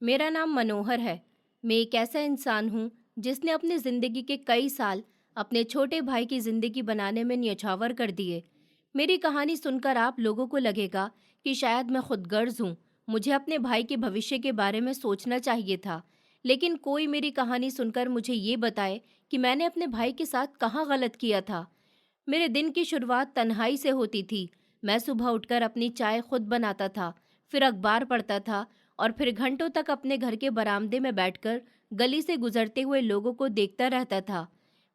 मेरा नाम मनोहर है। मैं एक ऐसा इंसान हूँ जिसने अपनी ज़िंदगी के कई साल अपने छोटे भाई की ज़िंदगी बनाने में न्यौछावर कर दिए। मेरी कहानी सुनकर आप लोगों को लगेगा कि शायद मैं खुदगर्ज हूँ, मुझे अपने भाई के भविष्य के बारे में सोचना चाहिए था। लेकिन कोई मेरी कहानी सुनकर मुझे ये बताए कि मैंने अपने भाई के साथ कहाँ गलत किया था। मेरे दिन की शुरुआत तन्हाई से होती थी। मैं सुबह उठकर अपनी चाय खुद बनाता था, फिर अखबार पढ़ता था और फिर घंटों तक अपने घर के बरामदे में बैठकर गली से गुजरते हुए लोगों को देखता रहता था।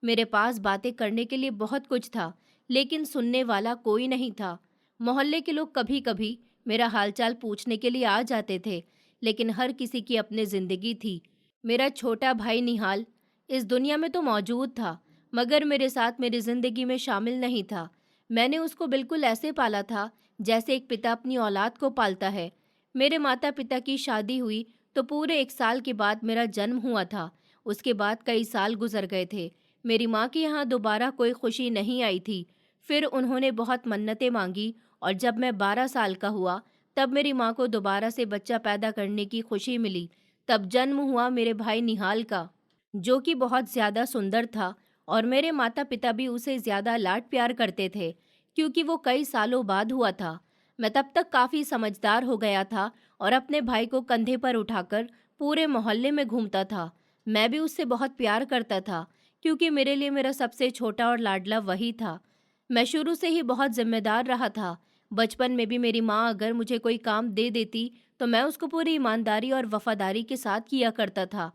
मेरे पास बातें करने के लिए बहुत कुछ था, लेकिन सुनने वाला कोई नहीं था। मोहल्ले के लोग कभी कभी मेरा हालचाल पूछने के लिए आ जाते थे, लेकिन हर किसी की अपनी जिंदगी थी। मेरा छोटा भाई निहाल इस दुनिया में तो मौजूद था, मगर मेरे साथ मेरी जिंदगी में शामिल नहीं था। मैंने उसको बिल्कुल ऐसे पाला था जैसे एक पिता अपनी औलाद को पालता है। मेरे माता पिता की शादी हुई तो पूरे 1 साल के बाद मेरा जन्म हुआ था। उसके बाद कई साल गुजर गए थे। मेरी माँ के यहाँ दोबारा कोई खुशी नहीं आई थी। फिर उन्होंने बहुत मन्नतें मांगी और जब मैं 12 साल का हुआ तब मेरी माँ को दोबारा से बच्चा पैदा करने की खुशी मिली। तब जन्म हुआ मेरे भाई निहाल का, जो कि बहुत ज़्यादा सुंदर था और मेरे माता पिता भी उसे ज़्यादा लाड प्यार करते थे, क्योंकि वो कई सालों बाद हुआ था। मैं तब तक काफ़ी समझदार हो गया था और अपने भाई को कंधे पर उठाकर पूरे मोहल्ले में घूमता था। मैं भी उससे बहुत प्यार करता था, क्योंकि मेरे लिए मेरा सबसे छोटा और लाडला वही था। मैं शुरू से ही बहुत जिम्मेदार रहा था। बचपन में भी मेरी माँ अगर मुझे कोई काम दे देती तो मैं उसको पूरी ईमानदारी और वफादारी के साथ किया करता था।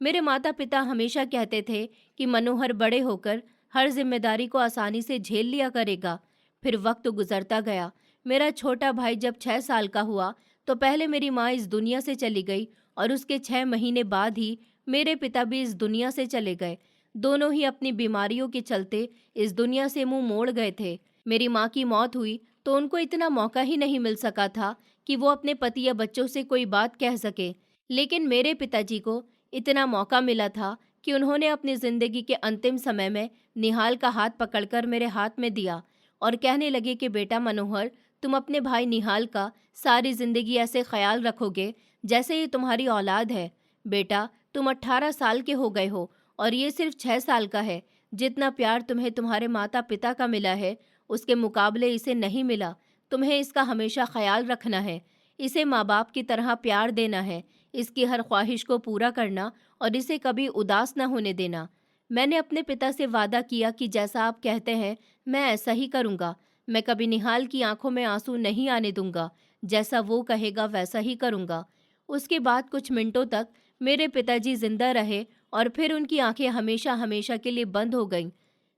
मेरे माता पिता हमेशा कहते थे कि मनोहर बड़े होकर हर जिम्मेदारी को आसानी से झेल लिया करेगा। फिर वक्त गुजरता गया। मेरा छोटा भाई जब 6 साल का हुआ तो पहले मेरी माँ इस दुनिया से चली गई और उसके 6 महीने बाद ही मेरे पिता भी इस दुनिया से चले गए। दोनों ही अपनी बीमारियों के चलते इस दुनिया से मुंह मोड़ गए थे। मेरी माँ की मौत हुई तो उनको इतना मौका ही नहीं मिल सका था कि वो अपने पति या बच्चों से कोई बात कह सके। लेकिन मेरे पिताजी को इतना मौका मिला था कि उन्होंने अपनी जिंदगी के अंतिम समय में निहाल का हाथ पकड़कर मेरे हाथ में दिया और कहने लगे कि बेटा मनोहर, तुम अपने भाई निहाल का सारी जिंदगी ऐसे ख्याल रखोगे जैसे ये तुम्हारी औलाद है। बेटा, तुम 18 साल के हो गए हो और ये सिर्फ 6 साल का है। जितना प्यार तुम्हें तुम्हारे माता पिता का मिला है उसके मुकाबले इसे नहीं मिला। तुम्हें इसका हमेशा ख्याल रखना है, इसे माँ बाप की तरह प्यार देना है, इसकी हर ख्वाहिश को पूरा करना और इसे कभी उदास न होने देना। मैंने अपने पिता से वादा किया कि जैसा आप कहते हैं मैं ऐसा ही करूँगा। मैं कभी निहाल की आंखों में आंसू नहीं आने दूंगा। जैसा वो कहेगा वैसा ही करूँगा। उसके बाद कुछ मिनटों तक मेरे पिताजी जिंदा रहे और फिर उनकी आंखें हमेशा हमेशा के लिए बंद हो गईं।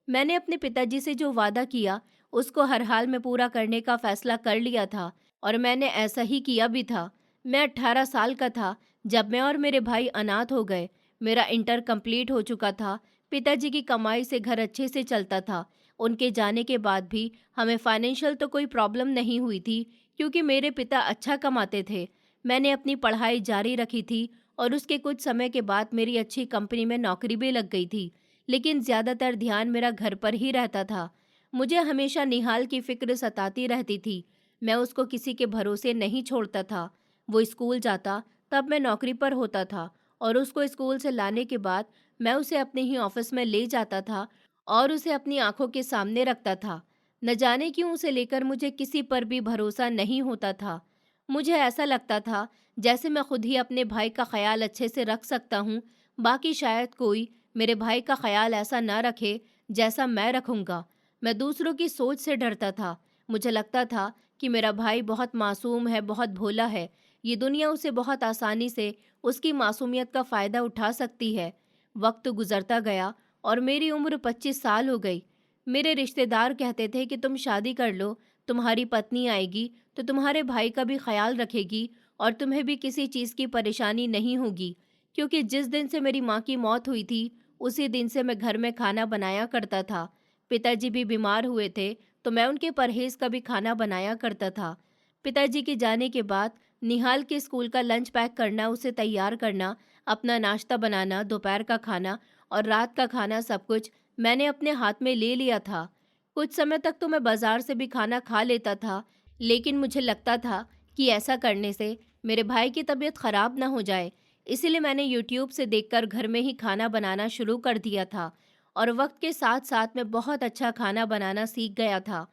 मैंने अपने पिताजी से जो वादा किया उसको हर हाल में पूरा करने का फैसला कर लिया था और मैंने ऐसा ही किया भी था। मैं 18 साल का था जब मैं और मेरे भाई अनाथ हो गए। मेरा इंटर कंप्लीट हो चुका था। पिताजी की कमाई से घर अच्छे से चलता था। उनके जाने के बाद भी हमें फाइनेंशियल तो कोई प्रॉब्लम नहीं हुई थी, क्योंकि मेरे पिता अच्छा कमाते थे। मैंने अपनी पढ़ाई जारी रखी थी और उसके कुछ समय के बाद मेरी अच्छी कंपनी में नौकरी भी लग गई थी। लेकिन ज़्यादातर ध्यान मेरा घर पर ही रहता था। मुझे हमेशा निहाल की फिक्र सताती रहती थी। मैं उसको किसी के भरोसे नहीं छोड़ता था। वो स्कूल जाता तब मैं नौकरी पर होता था और उसको स्कूल से लाने के बाद मैं उसे अपने ही ऑफिस में ले जाता था और उसे अपनी आंखों के सामने रखता था। न जाने क्यों उसे लेकर मुझे किसी पर भी भरोसा नहीं होता था। मुझे ऐसा लगता था जैसे मैं खुद ही अपने भाई का ख्याल अच्छे से रख सकता हूँ, बाकी शायद कोई मेरे भाई का ख्याल ऐसा न रखे जैसा मैं रखूँगा। मैं दूसरों की सोच से डरता था। मुझे लगता था कि मेरा भाई बहुत मासूम है, बहुत भोला है। ये दुनिया उसे बहुत आसानी से उसकी मासूमियत का फ़ायदा उठा सकती है। वक्त गुजरता गया और मेरी उम्र 25 साल हो गई। मेरे रिश्तेदार कहते थे कि तुम शादी कर लो, तुम्हारी पत्नी आएगी तो तुम्हारे भाई का भी ख्याल रखेगी और तुम्हें भी किसी चीज़ की परेशानी नहीं होगी। क्योंकि जिस दिन से मेरी माँ की मौत हुई थी उसी दिन से मैं घर में खाना बनाया करता था। पिताजी भी बीमार हुए थे तो मैं उनके परहेज का भी खाना बनाया करता था। पिताजी के जाने के बाद निहाल के स्कूल का लंच पैक करना, उसे तैयार करना, अपना नाश्ता बनाना, दोपहर का खाना और रात का खाना, सब कुछ मैंने अपने हाथ में ले लिया था। कुछ समय तक तो मैं बाजार से भी खाना खा लेता था, लेकिन मुझे लगता था कि ऐसा करने से मेरे भाई की तबीयत खराब ना हो जाए। इसीलिए मैंने यूट्यूब से देखकर घर में ही खाना बनाना शुरू कर दिया था और वक्त के साथ साथ मैं बहुत अच्छा खाना बनाना सीख गया था।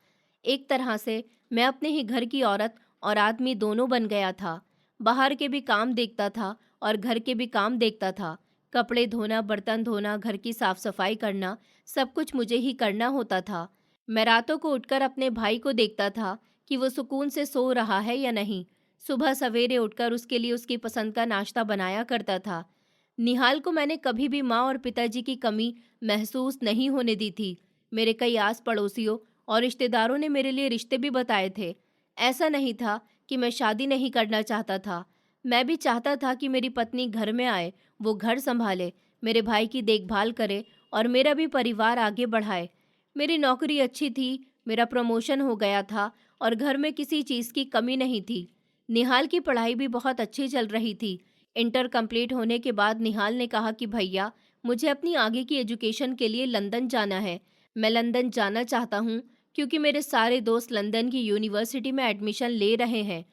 एक तरह से मैं अपने ही घर की औरत और आदमी दोनों बन गया था। बाहर के भी काम देखता था और घर के भी काम देखता था। कपड़े धोना, बर्तन धोना, घर की साफ सफाई करना, सब कुछ मुझे ही करना होता था। मैं रातों को उठकर अपने भाई को देखता था कि वो सुकून से सो रहा है या नहीं। सुबह सवेरे उठकर उसके लिए उसकी पसंद का नाश्ता बनाया करता था। निहाल को मैंने कभी भी माँ और पिताजी की कमी महसूस नहीं होने दी थी। मेरे कई आस पड़ोसियों और रिश्तेदारों ने मेरे लिए रिश्ते भी बताए थे। ऐसा नहीं था कि मैं शादी नहीं करना चाहता था। मैं भी चाहता था कि मेरी पत्नी घर में आए, वो घर संभाले, मेरे भाई की देखभाल करे और मेरा भी परिवार आगे बढ़ाए। मेरी नौकरी अच्छी थी, मेरा प्रमोशन हो गया था और घर में किसी चीज़ की कमी नहीं थी। निहाल की पढ़ाई भी बहुत अच्छी चल रही थी। इंटर कंप्लीट होने के बाद निहाल ने कहा कि भैया, मुझे अपनी आगे की एजुकेशन के लिए लंदन जाना है। मैं लंदन जाना चाहता हूँ क्योंकि मेरे सारे दोस्त लंदन की यूनिवर्सिटी में एडमिशन ले रहे हैं।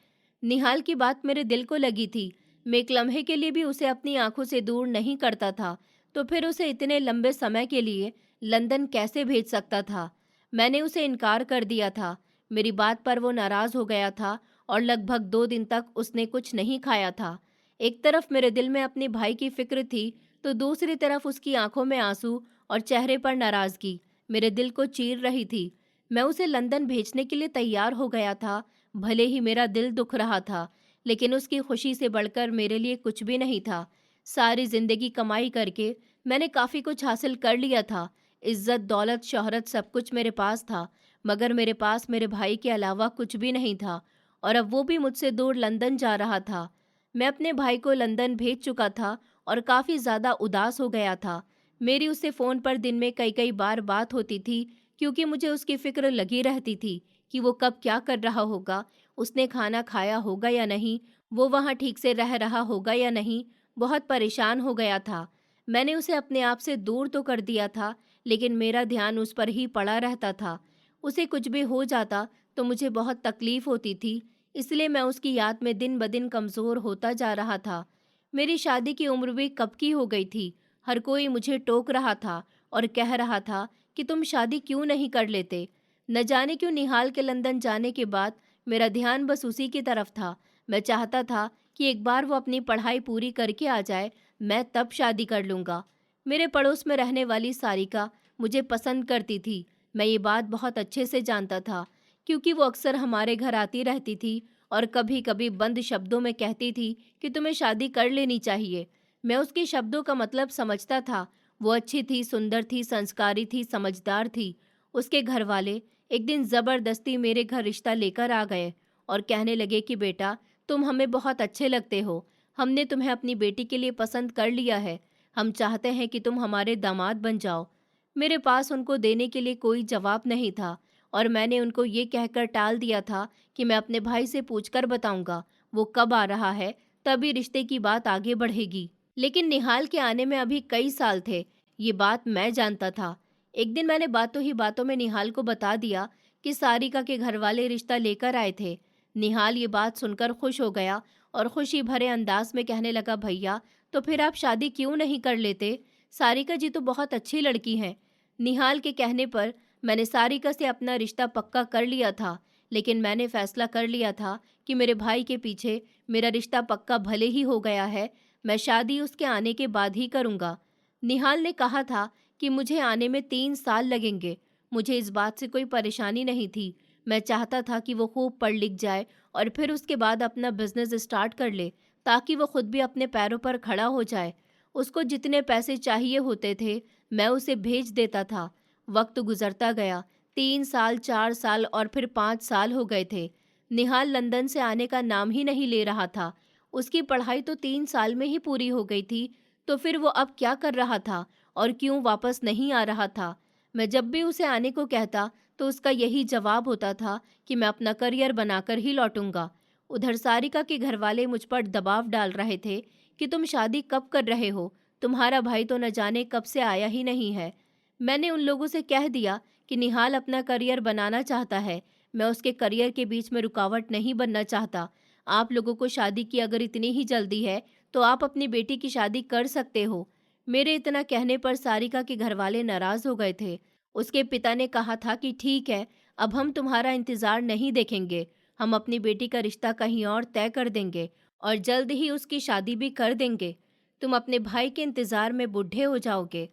निहाल की बात मेरे दिल को लगी थी। मैं एक लम्हे के लिए भी उसे अपनी आंखों से दूर नहीं करता था, तो फिर उसे इतने लंबे समय के लिए लंदन कैसे भेज सकता था। मैंने उसे इनकार कर दिया था। मेरी बात पर वो नाराज़ हो गया था और लगभग 2 दिन तक उसने कुछ नहीं खाया था। एक तरफ मेरे दिल में अपने भाई की फिक्र थी, तो दूसरी तरफ उसकी आंखों में आंसू और चेहरे पर नाराज़गी मेरे दिल को चीर रही थी। मैं उसे लंदन भेजने के लिए तैयार हो गया था। भले ही मेरा दिल दुख रहा था, लेकिन उसकी खुशी से बढ़कर मेरे लिए कुछ भी नहीं था। सारी जिंदगी कमाई करके मैंने काफ़ी कुछ हासिल कर लिया था। इज्जत, दौलत, शोहरत, सब कुछ मेरे पास था, मगर मेरे पास मेरे भाई के अलावा कुछ भी नहीं था और अब वो भी मुझसे दूर लंदन जा रहा था। मैं अपने भाई को लंदन भेज चुका था और काफ़ी ज़्यादा उदास हो गया था। मेरी उससे फ़ोन पर दिन में कई कई बार बात होती थी, क्योंकि मुझे उसकी फ़िक्र लगी रहती थी कि वो कब क्या कर रहा होगा, उसने खाना खाया होगा या नहीं, वो वहाँ ठीक से रह रहा होगा या नहीं। बहुत परेशान हो गया था। मैंने उसे अपने आप से दूर तो कर दिया था, लेकिन मेरा ध्यान उस पर ही पड़ा रहता था। उसे कुछ भी हो जाता तो मुझे बहुत तकलीफ़ होती थी, इसलिए मैं उसकी याद में दिन ब दिन कमज़ोर होता जा रहा था। मेरी शादी की उम्र भी कब की हो गई थी। हर कोई मुझे टोक रहा था और कह रहा था कि तुम शादी क्यों नहीं कर लेते। न जाने क्यों निहाल के लंदन जाने के बाद मेरा ध्यान बस उसी की तरफ था। मैं चाहता था कि एक बार वो अपनी पढ़ाई पूरी करके आ जाए, मैं तब शादी कर लूँगा। मेरे पड़ोस में रहने वाली सारिका मुझे पसंद करती थी। मैं ये बात बहुत अच्छे से जानता था, क्योंकि वो अक्सर हमारे घर आती रहती थी और कभी कभी बंद शब्दों में कहती थी कि तुम्हें शादी कर लेनी चाहिए। मैं उसके शब्दों का मतलब समझता था। वो अच्छी थी, सुंदर थी, संस्कारी थी, समझदार थी। उसके घर वाले एक दिन ज़बरदस्ती मेरे घर रिश्ता लेकर आ गए और कहने लगे कि बेटा, तुम हमें बहुत अच्छे लगते हो, हमने तुम्हें अपनी बेटी के लिए पसंद कर लिया है, हम चाहते हैं कि तुम हमारे दामाद बन जाओ। मेरे पास उनको देने के लिए कोई जवाब नहीं था और मैंने उनको ये कहकर टाल दिया था कि मैं अपने भाई से पूछकर बताऊंगा, वो कब आ रहा है, तभी रिश्ते की बात आगे बढ़ेगी। लेकिन निहाल के आने में अभी कई साल थे, ये बात मैं जानता था। एक दिन मैंने बातों ही बातों में निहाल को बता दिया कि सारिका के घर वाले रिश्ता लेकर आए थे। निहाल ये बात सुनकर खुश हो गया और खुशी भरे अंदाज में कहने लगा, भैया, तो फिर आप शादी क्यों नहीं कर लेते? सारिका जी तो बहुत अच्छी लड़की हैं। निहाल के कहने पर मैंने सारिका से अपना रिश्ता पक्का कर लिया था, लेकिन मैंने फैसला कर लिया था कि मेरे भाई के पीछे मेरा रिश्ता पक्का भले ही हो गया है, मैं शादी उसके आने के बाद ही करूँगा। निहाल ने कहा था कि मुझे आने में 3 साल लगेंगे। मुझे इस बात से कोई परेशानी नहीं थी। मैं चाहता था कि वो खूब पढ़ लिख जाए और फिर उसके बाद अपना बिजनेस स्टार्ट कर ले, ताकि वो खुद भी अपने पैरों पर खड़ा हो जाए। उसको जितने पैसे चाहिए होते थे, मैं उसे भेज देता था। वक्त गुजरता गया। 3 साल, 4 साल और फिर 5 साल हो गए थे। निहाल लंदन से आने का नाम ही नहीं ले रहा था। उसकी पढ़ाई तो 3 साल में ही पूरी हो गई थी, तो फिर वो अब क्या कर रहा था और क्यों वापस नहीं आ रहा था? मैं जब भी उसे आने को कहता, तो उसका यही जवाब होता था कि मैं अपना करियर बनाकर ही लौटूंगा। उधर सारिका के घर वाले मुझ पर दबाव डाल रहे थे कि तुम शादी कब कर रहे हो? तुम्हारा भाई तो न जाने कब से आया ही नहीं है। मैंने उन लोगों से कह दिया कि निहाल अपना करियर बनाना चाहता है, मैं उसके करियर के बीच में रुकावट नहीं बनना चाहता। आप लोगों को शादी की अगर इतनी ही जल्दी है तो आप अपनी बेटी की शादी कर सकते हो। मेरे इतना कहने पर सारिका के घरवाले नाराज हो गए थे। उसके पिता ने कहा था कि ठीक है, अब हम तुम्हारा इंतजार नहीं देखेंगे, हम अपनी बेटी का रिश्ता कहीं और तय कर देंगे और जल्द ही उसकी शादी भी कर देंगे। तुम अपने भाई के इंतजार में बूढ़े हो जाओगे।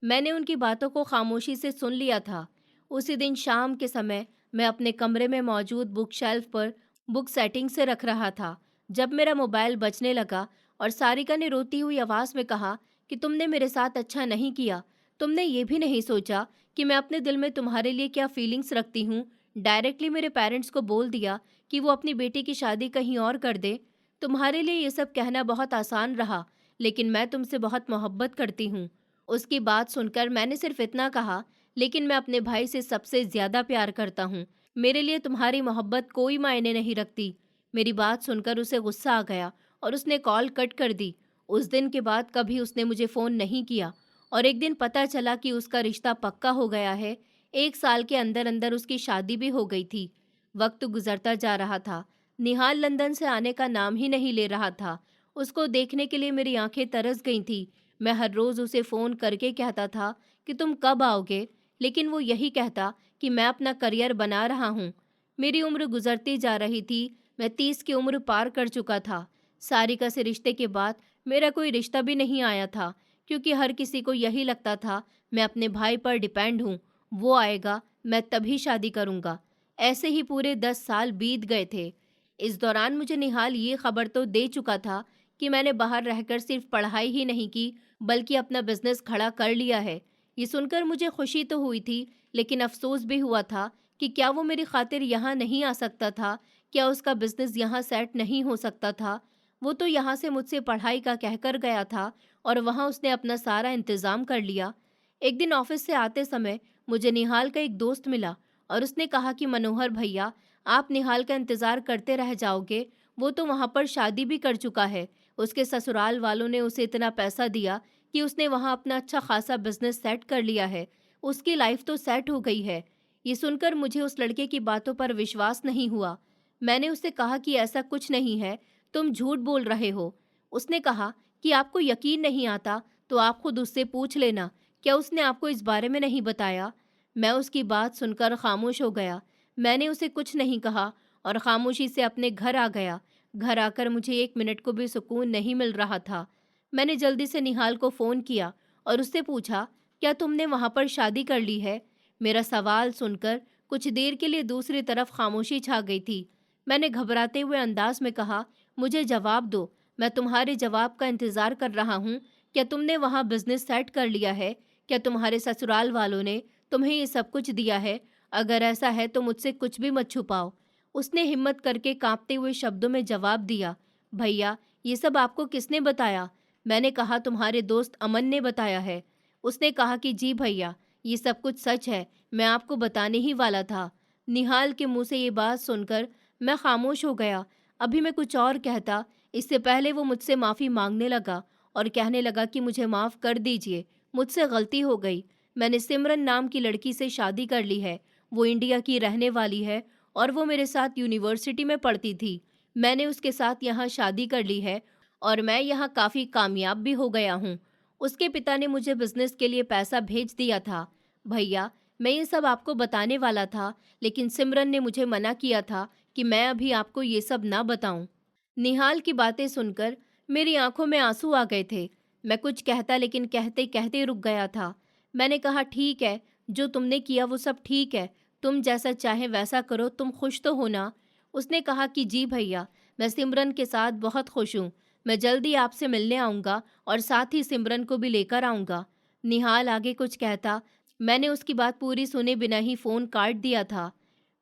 मैंने उनकी बातों को खामोशी से सुन लिया था। उसी दिन शाम के समय मैं अपने कमरे में मौजूद बुक शेल्फ पर बुक सेटिंग से रख रहा था, जब मेरा मोबाइल बजने लगा और सारिका ने रोती हुई आवाज़ में कहा कि तुमने मेरे साथ अच्छा नहीं किया। तुमने ये भी नहीं सोचा कि मैं अपने दिल में तुम्हारे लिए क्या फीलिंग्स रखती हूँ। डायरेक्टली मेरे पेरेंट्स को बोल दिया कि वो अपनी बेटी की शादी कहीं और कर दे। तुम्हारे लिए ये सब कहना बहुत आसान रहा, लेकिन मैं तुमसे बहुत मोहब्बत करती हूँ। उसकी बात सुनकर मैंने सिर्फ इतना कहा, लेकिन मैं अपने भाई से सबसे ज़्यादा प्यार करता हूँ। मेरे लिए तुम्हारी मोहब्बत कोई मायने नहीं रखती। मेरी बात सुनकर उसे गुस्सा आ गया और उसने कॉल कट कर दी। उस दिन के बाद कभी उसने मुझे फ़ोन नहीं किया और एक दिन पता चला कि उसका रिश्ता पक्का हो गया है। 1 साल के अंदर अंदर उसकी शादी भी हो गई थी। वक्त गुजरता जा रहा था। निहाल लंदन से आने का नाम ही नहीं ले रहा था। उसको देखने के लिए मेरी आंखें तरस गई थी। मैं हर रोज़ उसे फ़ोन करके कहता था कि तुम कब आओगे, लेकिन वो यही कहता कि मैं अपना करियर बना रहा हूँ। मेरी उम्र गुजरती जा रही थी। मैं 30 की उम्र पार कर चुका था। सारिका से रिश्ते के बाद मेरा कोई रिश्ता भी नहीं आया था, क्योंकि हर किसी को यही लगता था मैं अपने भाई पर डिपेंड हूँ, वो आएगा मैं तभी शादी करूँगा। ऐसे ही पूरे 10 साल बीत गए थे। इस दौरान मुझे निहाल ये खबर तो दे चुका था कि मैंने बाहर रहकर सिर्फ पढ़ाई ही नहीं की, बल्कि अपना बिजनेस खड़ा कर लिया है। ये सुनकर मुझे खुशी तो हुई थी, लेकिन अफसोस भी हुआ था कि क्या वो मेरी खातिर यहाँ नहीं आ सकता था? क्या उसका बिजनेस यहाँ सेट नहीं हो सकता था? वो तो यहाँ से मुझसे पढ़ाई का कहकर गया था और वहाँ उसने अपना सारा इंतज़ाम कर लिया। एक दिन ऑफिस से आते समय मुझे निहाल का एक दोस्त मिला और उसने कहा कि मनोहर भैया, आप निहाल का इंतज़ार करते रह जाओगे, वो तो वहाँ पर शादी भी कर चुका है। उसके ससुराल वालों ने उसे इतना पैसा दिया कि उसने वहाँ अपना अच्छा खासा बिजनेस सेट कर लिया है। उसकी लाइफ तो सेट हो गई है। ये सुनकर मुझे उस लड़के की बातों पर विश्वास नहीं हुआ। मैंने उससे कहा कि ऐसा कुछ नहीं है, तुम झूठ बोल रहे हो। उसने कहा कि आपको यकीन नहीं आता तो आप खुद उससे पूछ लेना, क्या उसने आपको इस बारे में नहीं बताया? मैं उसकी बात सुनकर खामोश हो गया। मैंने उसे कुछ नहीं कहा और खामोशी से अपने घर आ गया। घर आकर मुझे 1 मिनट को भी सुकून नहीं मिल रहा था। मैंने जल्दी से निहाल को फ़ोन किया और उससे पूछा, क्या तुमने वहाँ पर शादी कर ली है? मेरा सवाल सुनकर कुछ देर के लिए दूसरी तरफ खामोशी छा गई थी। मैंने घबराते हुए अंदाज में कहा, मुझे जवाब दो, मैं तुम्हारे जवाब का इंतज़ार कर रहा हूँ। क्या तुमने वहाँ बिजनेस सेट कर लिया है? क्या तुम्हारे ससुराल वालों ने तुम्हें ये सब कुछ दिया है? अगर ऐसा है तो मुझसे कुछ भी मत छुपाओ। उसने हिम्मत करके कांपते हुए शब्दों में जवाब दिया, भैया, ये सब आपको किसने बताया? मैंने कहा, तुम्हारे दोस्त अमन ने बताया है। उसने कहा कि जी भैया, ये सब कुछ सच है, मैं आपको बताने ही वाला था। निहाल के मुंह से ये बात सुनकर मैं खामोश हो गया। अभी मैं कुछ और कहता, इससे पहले वो मुझसे माफ़ी मांगने लगा और कहने लगा कि मुझे माफ़ कर दीजिए, मुझसे गलती हो गई। मैंने सिमरन नाम की लड़की से शादी कर ली है। वो इंडिया की रहने वाली है और वो मेरे साथ यूनिवर्सिटी में पढ़ती थी। मैंने उसके साथ यहाँ शादी कर ली है और मैं यहाँ काफ़ी कामयाब भी हो गया हूँ। उसके पिता ने मुझे बिजनेस के लिए पैसा भेज दिया था। भैया, मैं ये सब आपको बताने वाला था, लेकिन सिमरन ने मुझे मना किया था कि मैं अभी आपको ये सब ना बताऊं। निहाल की बातें सुनकर मेरी आंखों में आंसू आ गए थे। मैं कुछ कहता, लेकिन कहते कहते रुक गया था। मैंने कहा, ठीक है, जो तुमने किया वो सब ठीक है, तुम जैसा चाहे वैसा करो, तुम खुश तो हो ना? उसने कहा कि जी भैया, मैं सिमरन के साथ बहुत खुश हूँ। मैं जल्दी आपसे मिलने आऊँगा और साथ ही सिमरन को भी लेकर आऊँगा। निहाल आगे कुछ कहता, मैंने उसकी बात पूरी सुने बिना ही फ़ोन काट दिया था।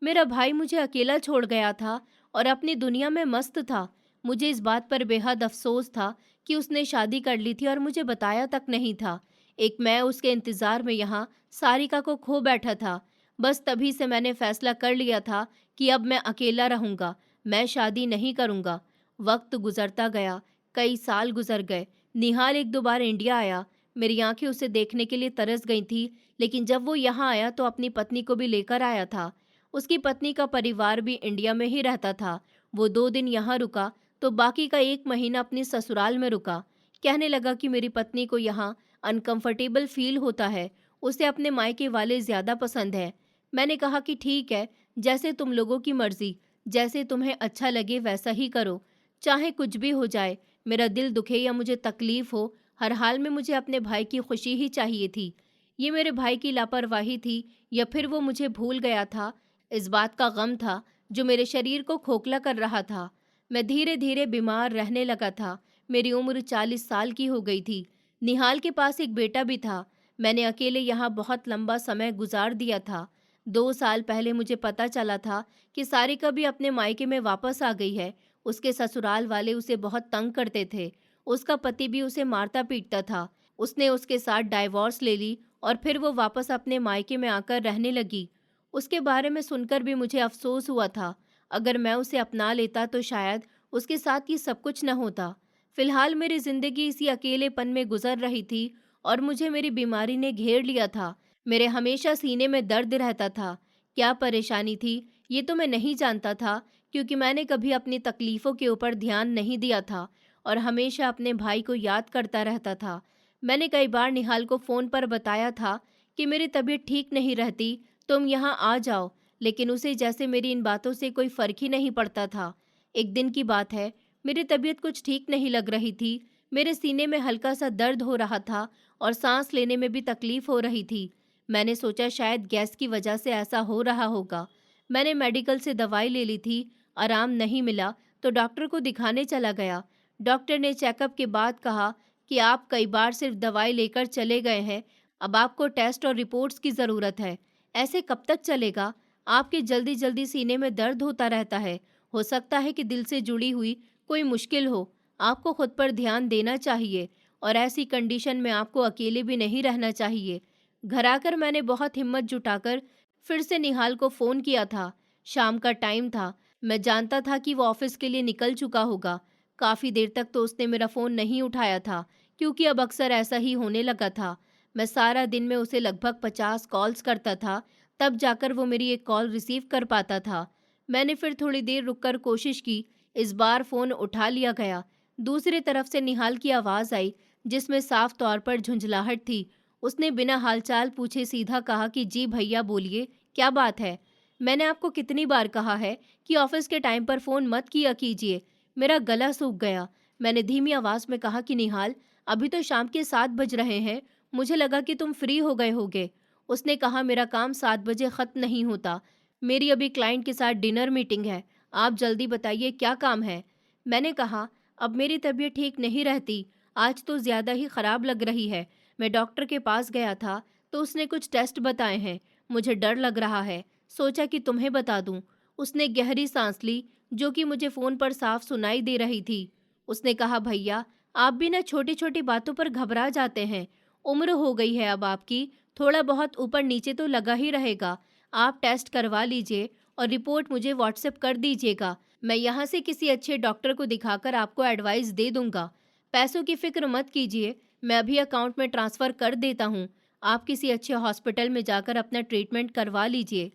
मेरा भाई मुझे अकेला छोड़ गया था और अपनी दुनिया में मस्त था। मुझे इस बात पर बेहद अफसोस था कि उसने शादी कर ली थी और मुझे बताया तक नहीं था। एक मैं उसके इंतज़ार में यहाँ सारिका को खो बैठा था। बस तभी से मैंने फैसला कर लिया था कि अब मैं अकेला रहूँगा, मैं शादी नहीं करूँगा। वक्त गुजरता गया, कई साल गुजर गए। निहाल 1-2 बार इंडिया आया। मेरी आंखें उसे देखने के लिए तरस गई थी, लेकिन जब वो यहाँ आया तो अपनी पत्नी को भी लेकर आया था। उसकी पत्नी का परिवार भी इंडिया में ही रहता था। वो 2 दिन यहाँ रुका तो बाकी का 1 महीना अपने ससुराल में रुका। कहने लगा कि मेरी पत्नी को यहाँ अनकंफर्टेबल फील होता है, उसे अपने मायके वाले ज़्यादा पसंद है। मैंने कहा कि ठीक है, जैसे तुम लोगों की मर्जी, जैसे तुम्हें अच्छा लगे वैसा ही करो, चाहे कुछ भी हो जाए, मेरा दिल दुखे या मुझे तकलीफ हो, हर हाल में मुझे अपने भाई की खुशी ही चाहिए थी। ये मेरे भाई की लापरवाही थी या फिर वो मुझे भूल गया था, इस बात का गम था जो मेरे शरीर को खोखला कर रहा था। मैं धीरे धीरे बीमार रहने लगा था। मेरी उम्र 40 साल की हो गई थी। निहाल के पास एक बेटा भी था। मैंने अकेले यहाँ बहुत लंबा समय गुजार दिया था। 2 साल पहले मुझे पता चला था कि सारिका भी अपने मायके में वापस आ गई है। उसके ससुराल वाले उसे बहुत तंग करते थे। उसका पति भी उसे मारता पीटता था। उसने उसके साथ डाइवोर्स ले ली और फिर वो वापस अपने मायके में आकर रहने लगी। उसके बारे में सुनकर भी मुझे अफसोस हुआ था। अगर मैं उसे अपना लेता तो शायद उसके साथ ये सब कुछ न होता। फिलहाल मेरी जिंदगी इसी अकेलेपन में गुजर रही थी और मुझे मेरी बीमारी ने घेर लिया था। मेरे हमेशा सीने में दर्द रहता था। क्या परेशानी थी ये तो मैं नहीं जानता था, क्योंकि मैंने कभी अपनी तकलीफ़ों के ऊपर ध्यान नहीं दिया था और हमेशा अपने भाई को याद करता रहता था। मैंने कई बार निहाल को फ़ोन पर बताया था कि मेरी तबीयत ठीक नहीं रहती, तुम यहाँ आ जाओ, लेकिन उसे जैसे मेरी इन बातों से कोई फ़र्क ही नहीं पड़ता था। एक दिन की बात है, मेरी तबीयत कुछ ठीक नहीं लग रही थी। मेरे सीने में हल्का सा दर्द हो रहा था और सांस लेने में भी तकलीफ हो रही थी। मैंने सोचा शायद गैस की वजह से ऐसा हो रहा होगा। मैंने मेडिकल से दवाई ले ली थी, आराम नहीं मिला तो डॉक्टर को दिखाने चला गया। डॉक्टर ने चेकअप के बाद कहा कि आप कई बार सिर्फ दवाई लेकर चले गए हैं, अब आपको टेस्ट और रिपोर्ट्स की ज़रूरत है। ऐसे कब तक चलेगा? आपके जल्दी जल्दी सीने में दर्द होता रहता है। हो सकता है कि दिल से जुड़ी हुई कोई मुश्किल हो। आपको खुद पर ध्यान देना चाहिए और ऐसी कंडीशन में आपको अकेले भी नहीं रहना चाहिए। घर आकर मैंने बहुत हिम्मत जुटाकर फिर से निहाल को फ़ोन किया था। शाम का टाइम था। मैं जानता था कि वो ऑफिस के लिए निकल चुका होगा। काफ़ी देर तक तो उसने मेरा फ़ोन नहीं उठाया था, क्योंकि अब अक्सर ऐसा ही होने लगा था। मैं सारा दिन में उसे लगभग 50 कॉल्स करता था, तब जाकर वो मेरी एक कॉल रिसीव कर पाता था। मैंने फिर थोड़ी देर रुककर कोशिश की। इस बार फ़ोन उठा लिया गया। दूसरी तरफ से निहाल की आवाज़ आई, जिसमें साफ तौर पर झुंझलाहट थी। उसने बिना हालचाल पूछे सीधा कहा कि जी भैया बोलिए, क्या बात है? मैंने आपको कितनी बार कहा है कि ऑफिस के टाइम पर फ़ोन मत किया कीजिए। मेरा गला सूख गया। मैंने धीमी आवाज़ में कहा कि निहाल, अभी तो शाम के 7 बज रहे हैं, मुझे लगा कि तुम फ्री हो गए होगे। उसने कहा मेरा काम 7 बजे ख़त्म नहीं होता। मेरी अभी क्लाइंट के साथ डिनर मीटिंग है। आप जल्दी बताइए क्या काम है? मैंने कहा अब मेरी तबीयत ठीक नहीं रहती, आज तो ज़्यादा ही ख़राब लग रही है। मैं डॉक्टर के पास गया था तो उसने कुछ टेस्ट बताए हैं। मुझे डर लग रहा है, सोचा कि तुम्हें बता दूं। उसने गहरी सांस ली, जो कि मुझे फ़ोन पर साफ सुनाई दे रही थी। उसने कहा भैया, आप भी ना छोटी छोटी बातों पर घबरा जाते हैं। उम्र हो गई है अब आपकी, थोड़ा बहुत ऊपर नीचे तो लगा ही रहेगा। आप टेस्ट करवा लीजिए और रिपोर्ट मुझे व्हाट्सएप कर दीजिएगा। मैं यहाँ से किसी अच्छे डॉक्टर को दिखाकर आपको एडवाइस दे दूंगा। पैसों की फिक्र मत कीजिए, मैं अभी अकाउंट में ट्रांसफ़र कर देता हूँ। आप किसी अच्छे हॉस्पिटल में जाकर अपना ट्रीटमेंट करवा लीजिए।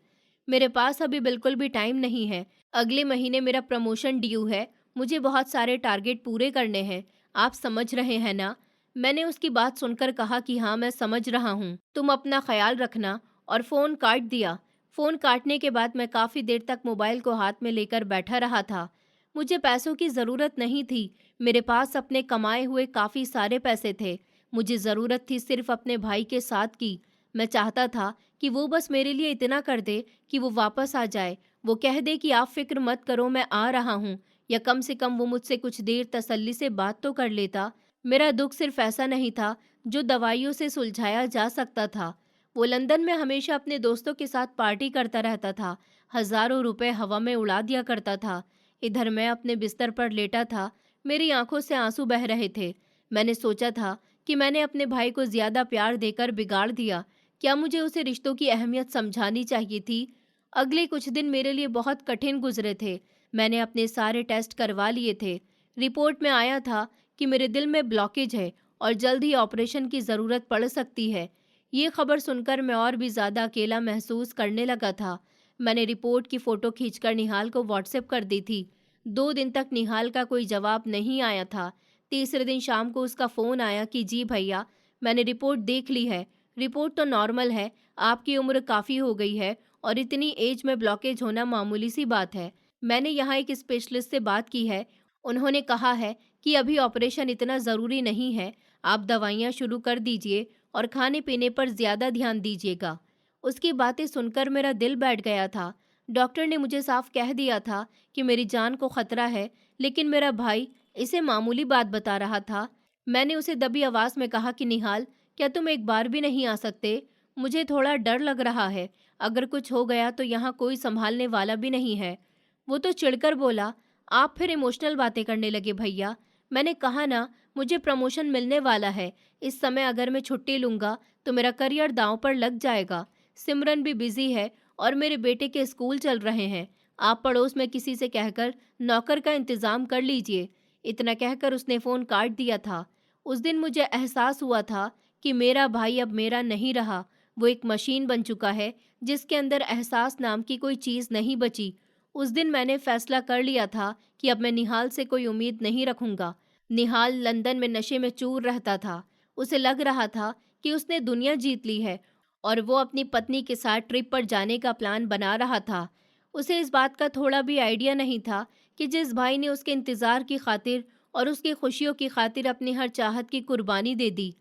मेरे पास अभी बिल्कुल भी टाइम नहीं है। अगले महीने मेरा प्रमोशन ड्यू है। मुझे बहुत सारे टारगेट पूरे करने हैं। आप समझ रहे हैं ना? मैंने उसकी बात सुनकर कहा कि हाँ, मैं समझ रहा हूँ। तुम अपना ख्याल रखना, और फ़ोन काट दिया। फ़ोन काटने के बाद मैं काफ़ी देर तक मोबाइल को हाथ में लेकर बैठा रहा था। मुझे पैसों की ज़रूरत नहीं थी। मेरे पास अपने कमाए हुए काफ़ी सारे पैसे थे। मुझे ज़रूरत थी सिर्फ़ अपने भाई के साथ की। मैं चाहता था कि वो बस मेरे लिए इतना कर दे कि वो वापस आ जाए। वो कह दे कि आप फ़िक्र मत करो, मैं आ रहा हूँ, या कम से कम वो मुझसे कुछ देर तसल्ली से बात तो कर लेता। मेरा दुःख सिर्फ़ ऐसा नहीं था जो दवाइयों से सुलझाया जा सकता था। वो लंदन में हमेशा अपने दोस्तों के साथ पार्टी करता रहता था, हज़ारों रुपए हवा में उड़ा दिया करता था। इधर मैं अपने बिस्तर पर लेटा था, मेरी आंखों से आंसू बह रहे थे। मैंने सोचा था कि मैंने अपने भाई को ज़्यादा प्यार देकर बिगाड़ दिया। क्या मुझे उसे रिश्तों की अहमियत समझानी चाहिए थी? अगले कुछ दिन मेरे लिए बहुत कठिन गुजरे थे। मैंने अपने सारे टेस्ट करवा लिए थे। रिपोर्ट में आया था कि मेरे दिल में ब्लॉकेज है और जल्द ही ऑपरेशन की ज़रूरत पड़ सकती है। ये खबर सुनकर मैं और भी ज़्यादा अकेला महसूस करने लगा था। मैंने रिपोर्ट की फ़ोटो खींचकर निहाल को व्हाट्सएप कर दी थी। 2 दिन तक निहाल का कोई जवाब नहीं आया था। तीसरे दिन शाम को उसका फ़ोन आया कि जी भैया, मैंने रिपोर्ट देख ली है। रिपोर्ट तो नॉर्मल है, आपकी उम्र काफ़ी हो गई है और इतनी एज में ब्लॉकेज होना मामूली सी बात है। मैंने यहाँ एक स्पेशलिस्ट से बात की है, उन्होंने कहा है कि अभी ऑपरेशन इतना ज़रूरी नहीं है, आप दवाइयाँ शुरू कर दीजिए और खाने-पीने पर ज़्यादा ध्यान दीजिएगा। उसकी बातें सुनकर मेरा दिल बैठ गया था। डॉक्टर ने मुझे साफ कह दिया था कि मेरी जान को खतरा है, लेकिन मेरा भाई इसे मामूली बात बता रहा था। मैंने उसे दबी आवाज़ में कहा कि निहाल, क्या तुम एक बार भी नहीं आ सकते? मुझे थोड़ा डर लग रहा है। अगर कुछ हो गया तो यहाँ कोई संभालने वाला भी नहीं है। वो तो चिढ़कर बोला, आप फिर इमोशनल बातें करने लगे भैया। मैंने कहा ना, मुझे प्रमोशन मिलने वाला है। इस समय अगर मैं छुट्टी लूँगा तो मेरा करियर दांव पर लग जाएगा। सिमरन भी बिजी है और मेरे बेटे के स्कूल चल रहे हैं। आप पड़ोस में किसी से कहकर नौकर का इंतज़ाम कर लीजिए। इतना कहकर उसने फ़ोन काट दिया था। उस दिन मुझे एहसास हुआ था कि मेरा भाई अब मेरा नहीं रहा। वो एक मशीन बन चुका है जिसके अंदर एहसास नाम की कोई चीज़ नहीं बची। उस दिन मैंने फैसला कर लिया था कि अब मैं निहाल से कोई उम्मीद नहीं रखूंगा। निहाल लंदन में नशे में चूर रहता था। उसे लग रहा था कि उसने दुनिया जीत ली है और वो अपनी पत्नी के साथ ट्रिप पर जाने का प्लान बना रहा था। उसे इस बात का थोड़ा भी आइडिया नहीं था कि जिस भाई ने उसके इंतज़ार की खातिर और उसकी खुशियों की खातिर अपनी हर चाहत की कुर्बानी दे दी।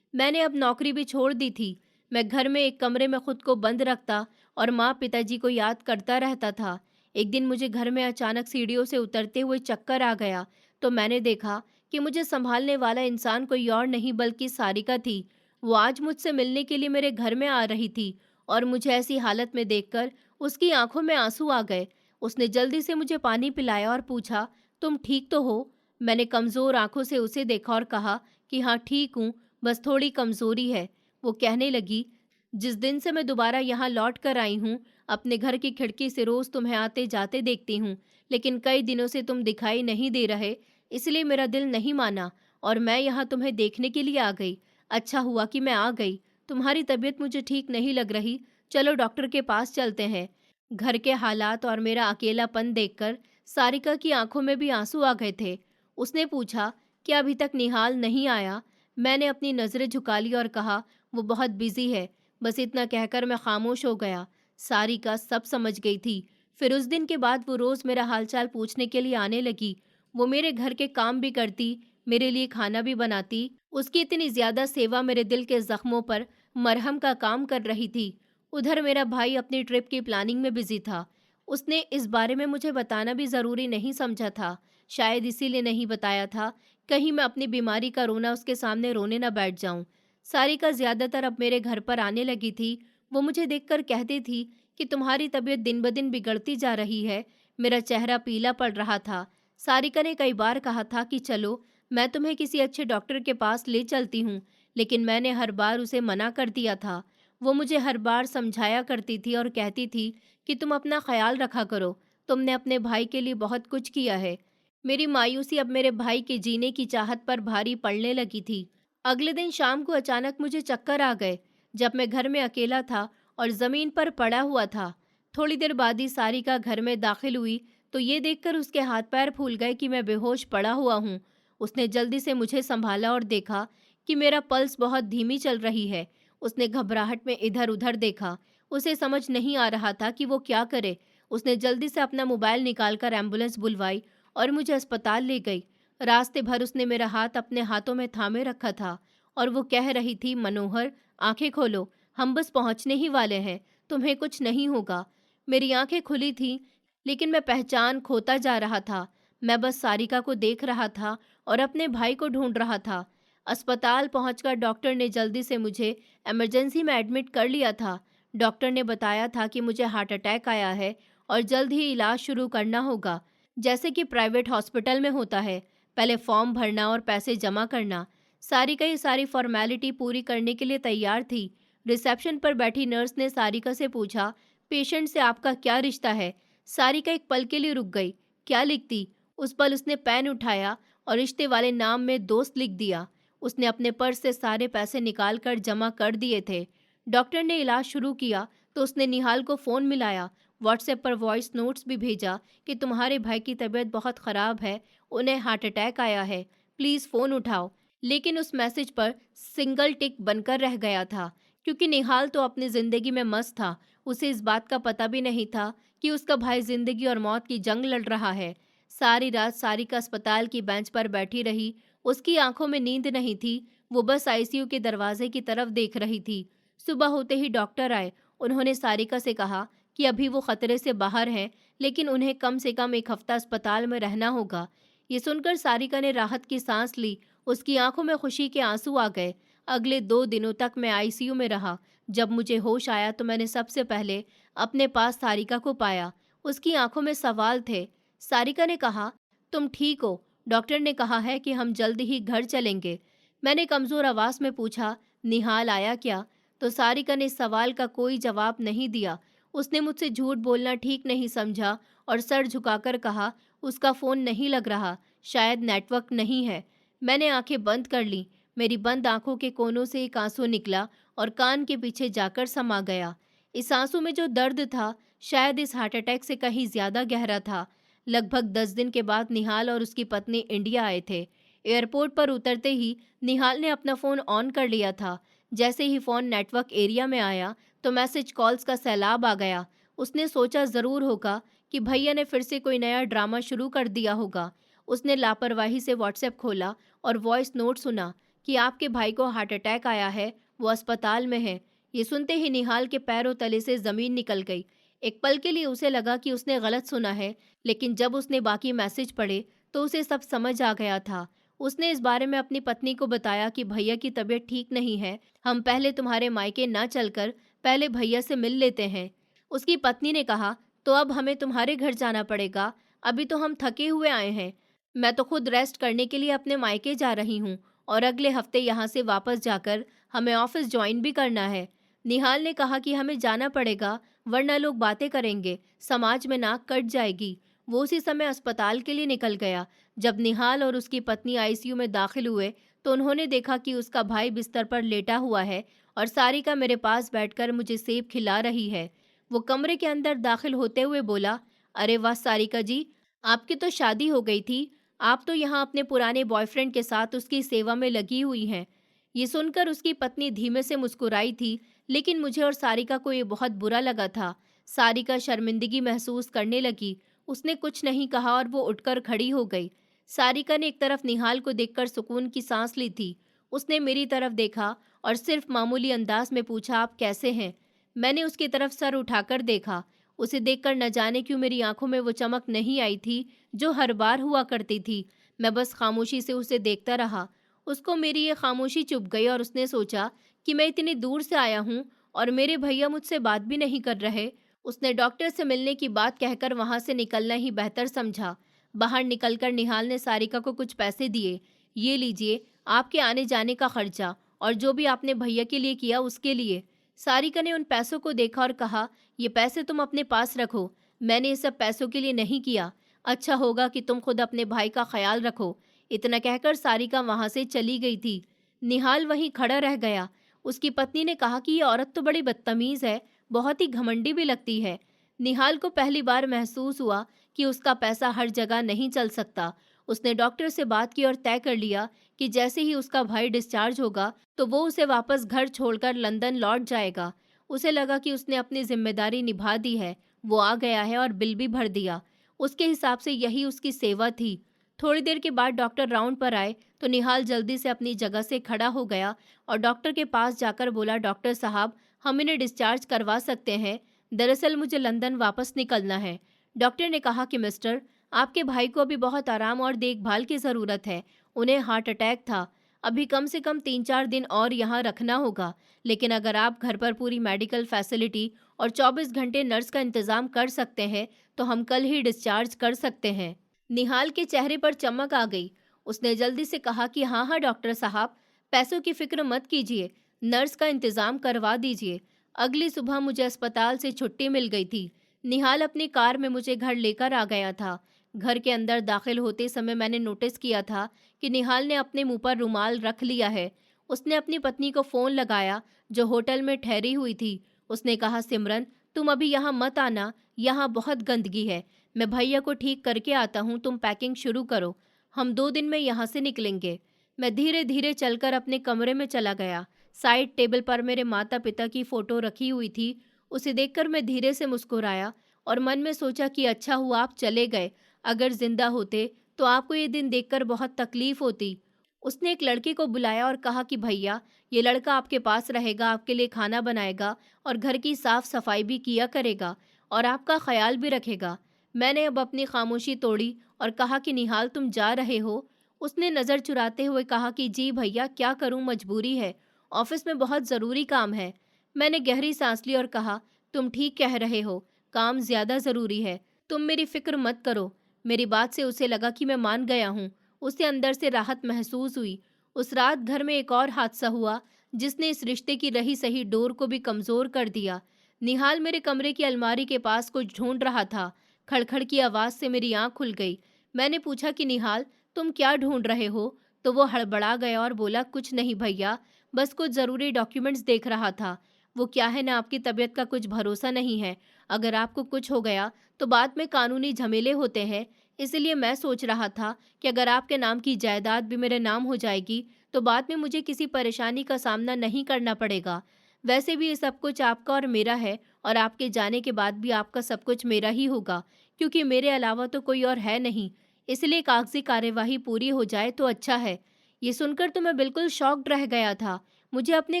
मैंने अब नौकरी भी छोड़ दी थी। मैं घर में एक कमरे में खुद को बंद रखता और माँ पिताजी को याद करता रहता था। एक दिन मुझे घर में अचानक सीढ़ियों से उतरते हुए चक्कर आ गया तो मैंने देखा कि मुझे संभालने वाला इंसान कोई और नहीं बल्कि सारिका थी। वो आज मुझसे मिलने के लिए मेरे घर में आ रही थी और मुझे ऐसी हालत में देखकर उसकी आंखों में आंसू आ गए। उसने जल्दी से मुझे पानी पिलाया और पूछा, तुम ठीक तो हो? मैंने कमज़ोर आंखों से उसे देखा और कहा कि हाँ ठीक हूँ, बस थोड़ी कमज़ोरी है। वो कहने लगी, जिस दिन से मैं दोबारा यहाँ लौट कर आई हूँ, अपने घर की खिड़की से रोज़ तुम्हें आते जाते देखती हूँ, लेकिन कई दिनों से तुम दिखाई नहीं दे रहे, इसलिए मेरा दिल नहीं माना और मैं यहाँ तुम्हें देखने के लिए आ गई। अच्छा हुआ कि मैं आ गई। तुम्हारी तबीयत मुझे ठीक नहीं लग रही, चलो डॉक्टर के पास चलते हैं। घर के हालात और मेरा अकेलापन देखकर सारिका की आंखों में भी आंसू आ गए थे। उसने पूछा, क्या अभी तक निहाल नहीं आया? मैंने अपनी नज़रें झुका ली और कहा, वो बहुत बिजी है। बस इतना कहकर मैं खामोश हो गया। सारिका सब समझ गई थी। फिर उस दिन के बाद वो रोज़ मेरा हालचाल पूछने के लिए आने लगी। वो मेरे घर के काम भी करती, मेरे लिए खाना भी बनाती। उसकी इतनी ज़्यादा सेवा मेरे दिल के ज़ख्मों पर मरहम का काम कर रही थी। उधर मेरा भाई अपनी ट्रिप की प्लानिंग में बिजी था। उसने इस बारे में मुझे बताना भी ज़रूरी नहीं समझा था। शायद इसीलिए नहीं बताया था, कहीं मैं अपनी बीमारी का रोना उसके सामने रोने न बैठ जाऊं। सारिका ज़्यादातर अब मेरे घर पर आने लगी थी। वो मुझे देखकर कहती थी कि तुम्हारी तबीयत दिन ब दिन बिगड़ती जा रही है। मेरा चेहरा पीला पड़ रहा था। सारिका ने कई बार कहा था कि चलो, मैं तुम्हें किसी अच्छे डॉक्टर के पास ले चलती हूँ, लेकिन मैंने हर बार उसे मना कर दिया था। वो मुझे हर बार समझाया करती थी और कहती थी कि तुम अपना ख्याल रखा करो, तुमने अपने भाई के लिए बहुत कुछ किया है। मेरी मायूसी अब मेरे भाई के जीने की चाहत पर भारी पड़ने लगी थी। अगले दिन शाम को अचानक मुझे चक्कर आ गए जब मैं घर में अकेला था और ज़मीन पर पड़ा हुआ था। थोड़ी देर बाद ही सारिका घर में दाखिल हुई तो ये देखकर उसके हाथ पैर फूल गए कि मैं बेहोश पड़ा हुआ हूँ। उसने जल्दी से मुझे संभाला और देखा कि मेरा पल्स बहुत धीमी चल रही है। उसने घबराहट में इधर उधर देखा। उसे समझ नहीं आ रहा था कि वो क्या करे। उसने जल्दी से अपना मोबाइल निकालकर एम्बुलेंस बुलवाई और मुझे अस्पताल ले गई। रास्ते भर उसने मेरा हाथ अपने हाथों में थामे रखा था और वो कह रही थी, मनोहर, आंखें खोलो, हम बस पहुंचने ही वाले हैं, तुम्हें कुछ नहीं होगा। मेरी आंखें खुली थीं, लेकिन मैं पहचान खोता जा रहा था। मैं बस सारिका को देख रहा था और अपने भाई को ढूंढ रहा था। अस्पताल पहुंचकर डॉक्टर ने जल्दी से मुझे इमरजेंसी में एडमिट कर लिया था। डॉक्टर ने बताया था कि मुझे हार्ट अटैक आया है और जल्द ही इलाज शुरू करना होगा, जैसे कि प्राइवेट हॉस्पिटल में होता है। पहले फॉर्म भरना और पैसे जमा करना। सारिका ये सारी फॉर्मेलिटी पूरी करने के लिए तैयार थी। रिसेप्शन पर बैठी नर्स ने सारिका से पूछा, पेशेंट से आपका क्या रिश्ता है? सारिका एक पल के लिए रुक गई। क्या लिखती? उस पल उसने पेन उठाया और रिश्ते वाले नाम में दोस्त लिख दिया। उसने अपने पर्स से सारे पैसे निकाल कर जमा कर दिए थे। डॉक्टर ने इलाज शुरू किया तो उसने निहाल को फ़ोन मिलाया। व्हाट्सएप पर वॉइस नोट्स भी भेजा कि तुम्हारे भाई की तबीयत बहुत ख़राब है, उन्हें हार्ट अटैक आया है, प्लीज़ फ़ोन उठाओ। लेकिन उस मैसेज पर सिंगल टिक बनकर रह गया था, क्योंकि निहाल तो अपनी ज़िंदगी में मस्त था। उसे इस बात का पता भी नहीं था कि उसका भाई ज़िंदगी और मौत की जंग लड़ रहा है। सारी रात सारिका अस्पताल की बेंच पर बैठी रही। उसकी आंखों में नींद नहीं थी, वो बस आईसीयू के दरवाजे की तरफ देख रही थी। सुबह होते ही डॉक्टर आए। उन्होंने सारिका से कहा कि अभी वो खतरे से बाहर हैं, लेकिन उन्हें कम से कम 1 हफ्ता अस्पताल में रहना होगा। ये सुनकर सारिका ने राहत की सांस ली। उसकी आंखों में खुशी के आंसू आ गए। अगले 2 दिनों तक मैं आईसीयू में रहा। जब मुझे होश आया तो मैंने सबसे पहले अपने पास सारिका को पाया। उसकी आंखों में सवाल थे। सारिका ने कहा, तुम ठीक हो? डॉक्टर ने कहा है कि हम जल्द ही घर चलेंगे। मैंने कमजोर आवाज में पूछा, निहाल आया क्या? तो सारिका ने इस सवाल का कोई जवाब नहीं दिया। उसने मुझसे झूठ बोलना ठीक नहीं समझा और सर झुकाकर कहा, उसका फोन नहीं लग रहा, शायद नेटवर्क नहीं है। मैंने आंखें बंद कर ली। मेरी बंद आंखों के कोनों से एक आंसू निकला और कान के पीछे जाकर समा गया। इस आंसू में जो दर्द था, शायद इस हार्ट अटैक से कहीं ज्यादा गहरा था। लगभग 10 दिन के बाद निहाल और उसकी पत्नी इंडिया आए थे। एयरपोर्ट पर उतरते ही निहाल ने अपना फ़ोन ऑन कर लिया था। जैसे ही फ़ोन नेटवर्क एरिया में आया तो मैसेज कॉल्स का सैलाब आ गया। उसने सोचा ज़रूर होगा कि भैया ने फिर से कोई नया ड्रामा शुरू कर दिया होगा। उसने लापरवाही से व्हाट्सएप खोला और वॉइस नोट सुना कि आपके भाई को हार्ट अटैक आया है, वो अस्पताल में है। ये सुनते ही निहाल के पैरों तले से ज़मीन निकल गई। एक पल के लिए उसे लगा कि उसने गलत सुना है, लेकिन जब उसने बाकी मैसेज पढ़े तो उसे सब समझ आ गया था। उसने इस बारे में अपनी पत्नी को बताया कि भैया की तबीयत ठीक नहीं है, हम पहले तुम्हारे मायके ना चलकर पहले भैया से मिल लेते हैं। उसकी पत्नी ने कहा, तो अब हमें तुम्हारे घर जाना पड़ेगा, अभी तो हम थके हुए आए हैं। मैं तो खुद रेस्ट करने के लिए अपने मायके जा रही हूँ और अगले हफ्ते यहाँ से वापस जाकर हमें ऑफिस ज्वाइन भी करना है। निहाल ने कहा कि हमें जाना पड़ेगा, वरना लोग बातें करेंगे, समाज में नाक कट जाएगी। वो उसी समय अस्पताल के लिए निकल गया। जब निहाल और उसकी पत्नी आईसीयू में दाखिल हुए तो उन्होंने देखा कि उसका भाई बिस्तर पर लेटा हुआ है और सारिका मेरे पास बैठकर मुझे सेब खिला रही है। वो कमरे के अंदर दाखिल होते हुए बोला, अरे वाह सारिका जी, आपकी तो शादी हो गई थी, आप तो यहाँ अपने पुराने बॉयफ्रेंड के साथ उसकी सेवा में लगी हुई हैं। ये सुनकर उसकी पत्नी धीमे से मुस्कुराई थी, लेकिन मुझे और सारिका को ये बहुत बुरा लगा था। सारिका शर्मिंदगी महसूस करने लगी। उसने कुछ नहीं कहा और वो उठकर खड़ी हो गई। सारिका ने एक तरफ निहाल को देखकर सुकून की सांस ली थी। उसने मेरी तरफ देखा और सिर्फ मामूली अंदाज में पूछा, आप कैसे हैं? मैंने उसकी तरफ सर उठाकर देखा। उसे देखकर न जाने क्यों मेरी आंखों में वो चमक नहीं आई थी जो हर बार हुआ करती थी। मैं बस खामोशी से उसे देखता रहा। उसको मेरी ये खामोशी चुभ गई और उसने सोचा कि मैं इतनी दूर से आया हूँ और मेरे भैया मुझसे बात भी नहीं कर रहे। उसने डॉक्टर से मिलने की बात कहकर वहां से निकलना ही बेहतर समझा। बाहर निकलकर निहाल ने सारिका को कुछ पैसे दिए। ये लीजिए, आपके आने जाने का खर्चा और जो भी आपने भैया के लिए किया उसके लिए। सारिका ने उन पैसों को देखा और कहा, ये पैसे तुम अपने पास रखो, मैंने ये सब पैसों के लिए नहीं किया। अच्छा होगा कि तुम खुद अपने भाई का ख्याल रखो। इतना कहकर सारिका वहां से चली गई थी। निहाल वहीं खड़ा रह गया। उसकी पत्नी ने कहा कि ये औरत तो बड़ी बदतमीज है, बहुत ही घमंडी भी लगती है। निहाल को पहली बार महसूस हुआ कि उसका पैसा हर जगह नहीं चल सकता। उसने डॉक्टर से बात की और तय कर लिया कि जैसे ही उसका भाई डिस्चार्ज होगा तो वो उसे वापस घर छोड़कर लंदन लौट जाएगा। उसे लगा कि उसने अपनी जिम्मेदारी निभा दी है। वो आ गया है और बिल भी भर दिया। उसके हिसाब से यही उसकी सेवा थी। थोड़ी देर के बाद डॉक्टर राउंड पर आए तो निहाल जल्दी से अपनी जगह से खड़ा हो गया और डॉक्टर के पास जाकर बोला, डॉक्टर साहब, हम इन्हें डिस्चार्ज करवा सकते हैं। दरअसल मुझे लंदन वापस निकलना है। डॉक्टर ने कहा कि मिस्टर, आपके भाई को अभी बहुत आराम और देखभाल की ज़रूरत है। उन्हें हार्ट अटैक था। अभी कम से कम 3-4 दिन और यहाँ रखना होगा। लेकिन अगर आप घर पर पूरी मेडिकल फैसिलिटी और 24 घंटे नर्स का इंतज़ाम कर सकते हैं तो हम कल ही डिस्चार्ज कर सकते हैं। निहाल के चेहरे पर चमक आ गई। उसने जल्दी से कहा कि हाँ हाँ डॉक्टर साहब, पैसों की फिक्र मत कीजिए, नर्स का इंतज़ाम करवा दीजिए। अगली सुबह मुझे अस्पताल से छुट्टी मिल गई थी। निहाल अपनी कार में मुझे घर लेकर आ गया था। घर के अंदर दाखिल होते समय मैंने नोटिस किया था कि निहाल ने अपने मुंह पर रुमाल रख लिया है। उसने अपनी पत्नी को फ़ोन लगाया जो होटल में ठहरी हुई थी। उसने कहा, सिमरन, तुम अभी यहाँ मत आना, यहाँ बहुत गंदगी है। मैं भैया को ठीक करके आता हूँ, तुम पैकिंग शुरू करो। हम 2 दिन में यहाँ से निकलेंगे। मैं धीरे धीरे चलकर अपने कमरे में चला गया। साइड टेबल पर मेरे माता पिता की फोटो रखी हुई थी। उसे देखकर मैं धीरे से मुस्कुराया और मन में सोचा कि अच्छा हुआ आप चले गए। अगर जिंदा होते तो आपको ये दिन देखकर बहुत तकलीफ होती। उसने एक लड़के को बुलाया और कहा कि भैया, ये लड़का आपके पास रहेगा, आपके लिए खाना बनाएगा और घर की साफ सफाई भी किया करेगा और आपका ख्याल भी रखेगा। मैंने अब अपनी खामोशी तोड़ी और कहा कि निहाल, तुम जा रहे हो? उसने नज़र चुराते हुए कहा कि जी भैया, क्या करूं, मजबूरी है, ऑफिस में बहुत ज़रूरी काम है। मैंने गहरी सांस ली और कहा, तुम ठीक कह रहे हो, काम ज़्यादा ज़रूरी है, तुम मेरी फिक्र मत करो। मेरी बात से उसे लगा कि मैं मान गया हूँ। उसे अंदर से राहत महसूस हुई। उस रात घर में एक और हादसा हुआ जिसने इस रिश्ते की रही सही डोर को भी कमजोर कर दिया। निहाल मेरे कमरे की अलमारी के पास कुछ ढूंढ रहा था। खड़खड़ की आवाज से मेरी आंख खुल गई। मैंने पूछा कि निहाल, तुम क्या ढूंढ रहे हो? तो वो हड़बड़ा गया और बोला, कुछ नहीं भैया, बस कुछ जरूरी डॉक्यूमेंट्स देख रहा था। वो क्या है ना, आपकी तबीयत का कुछ भरोसा नहीं है। अगर आपको कुछ हो गया तो बाद में कानूनी झमेले होते हैं। इसलिए मैं सोच रहा था कि अगर आपके नाम की जायदाद भी मेरे नाम हो जाएगी तो बाद में मुझे किसी परेशानी का सामना नहीं करना पड़ेगा। वैसे भी ये सब कुछ आपका और मेरा है और आपके जाने के बाद भी आपका सब कुछ मेरा ही होगा, क्योंकि मेरे अलावा तो कोई और है नहीं। इसलिए कागजी कार्यवाही पूरी हो जाए तो अच्छा है। ये सुनकर तो मैं बिल्कुल शॉक्ड रह गया था। मुझे अपने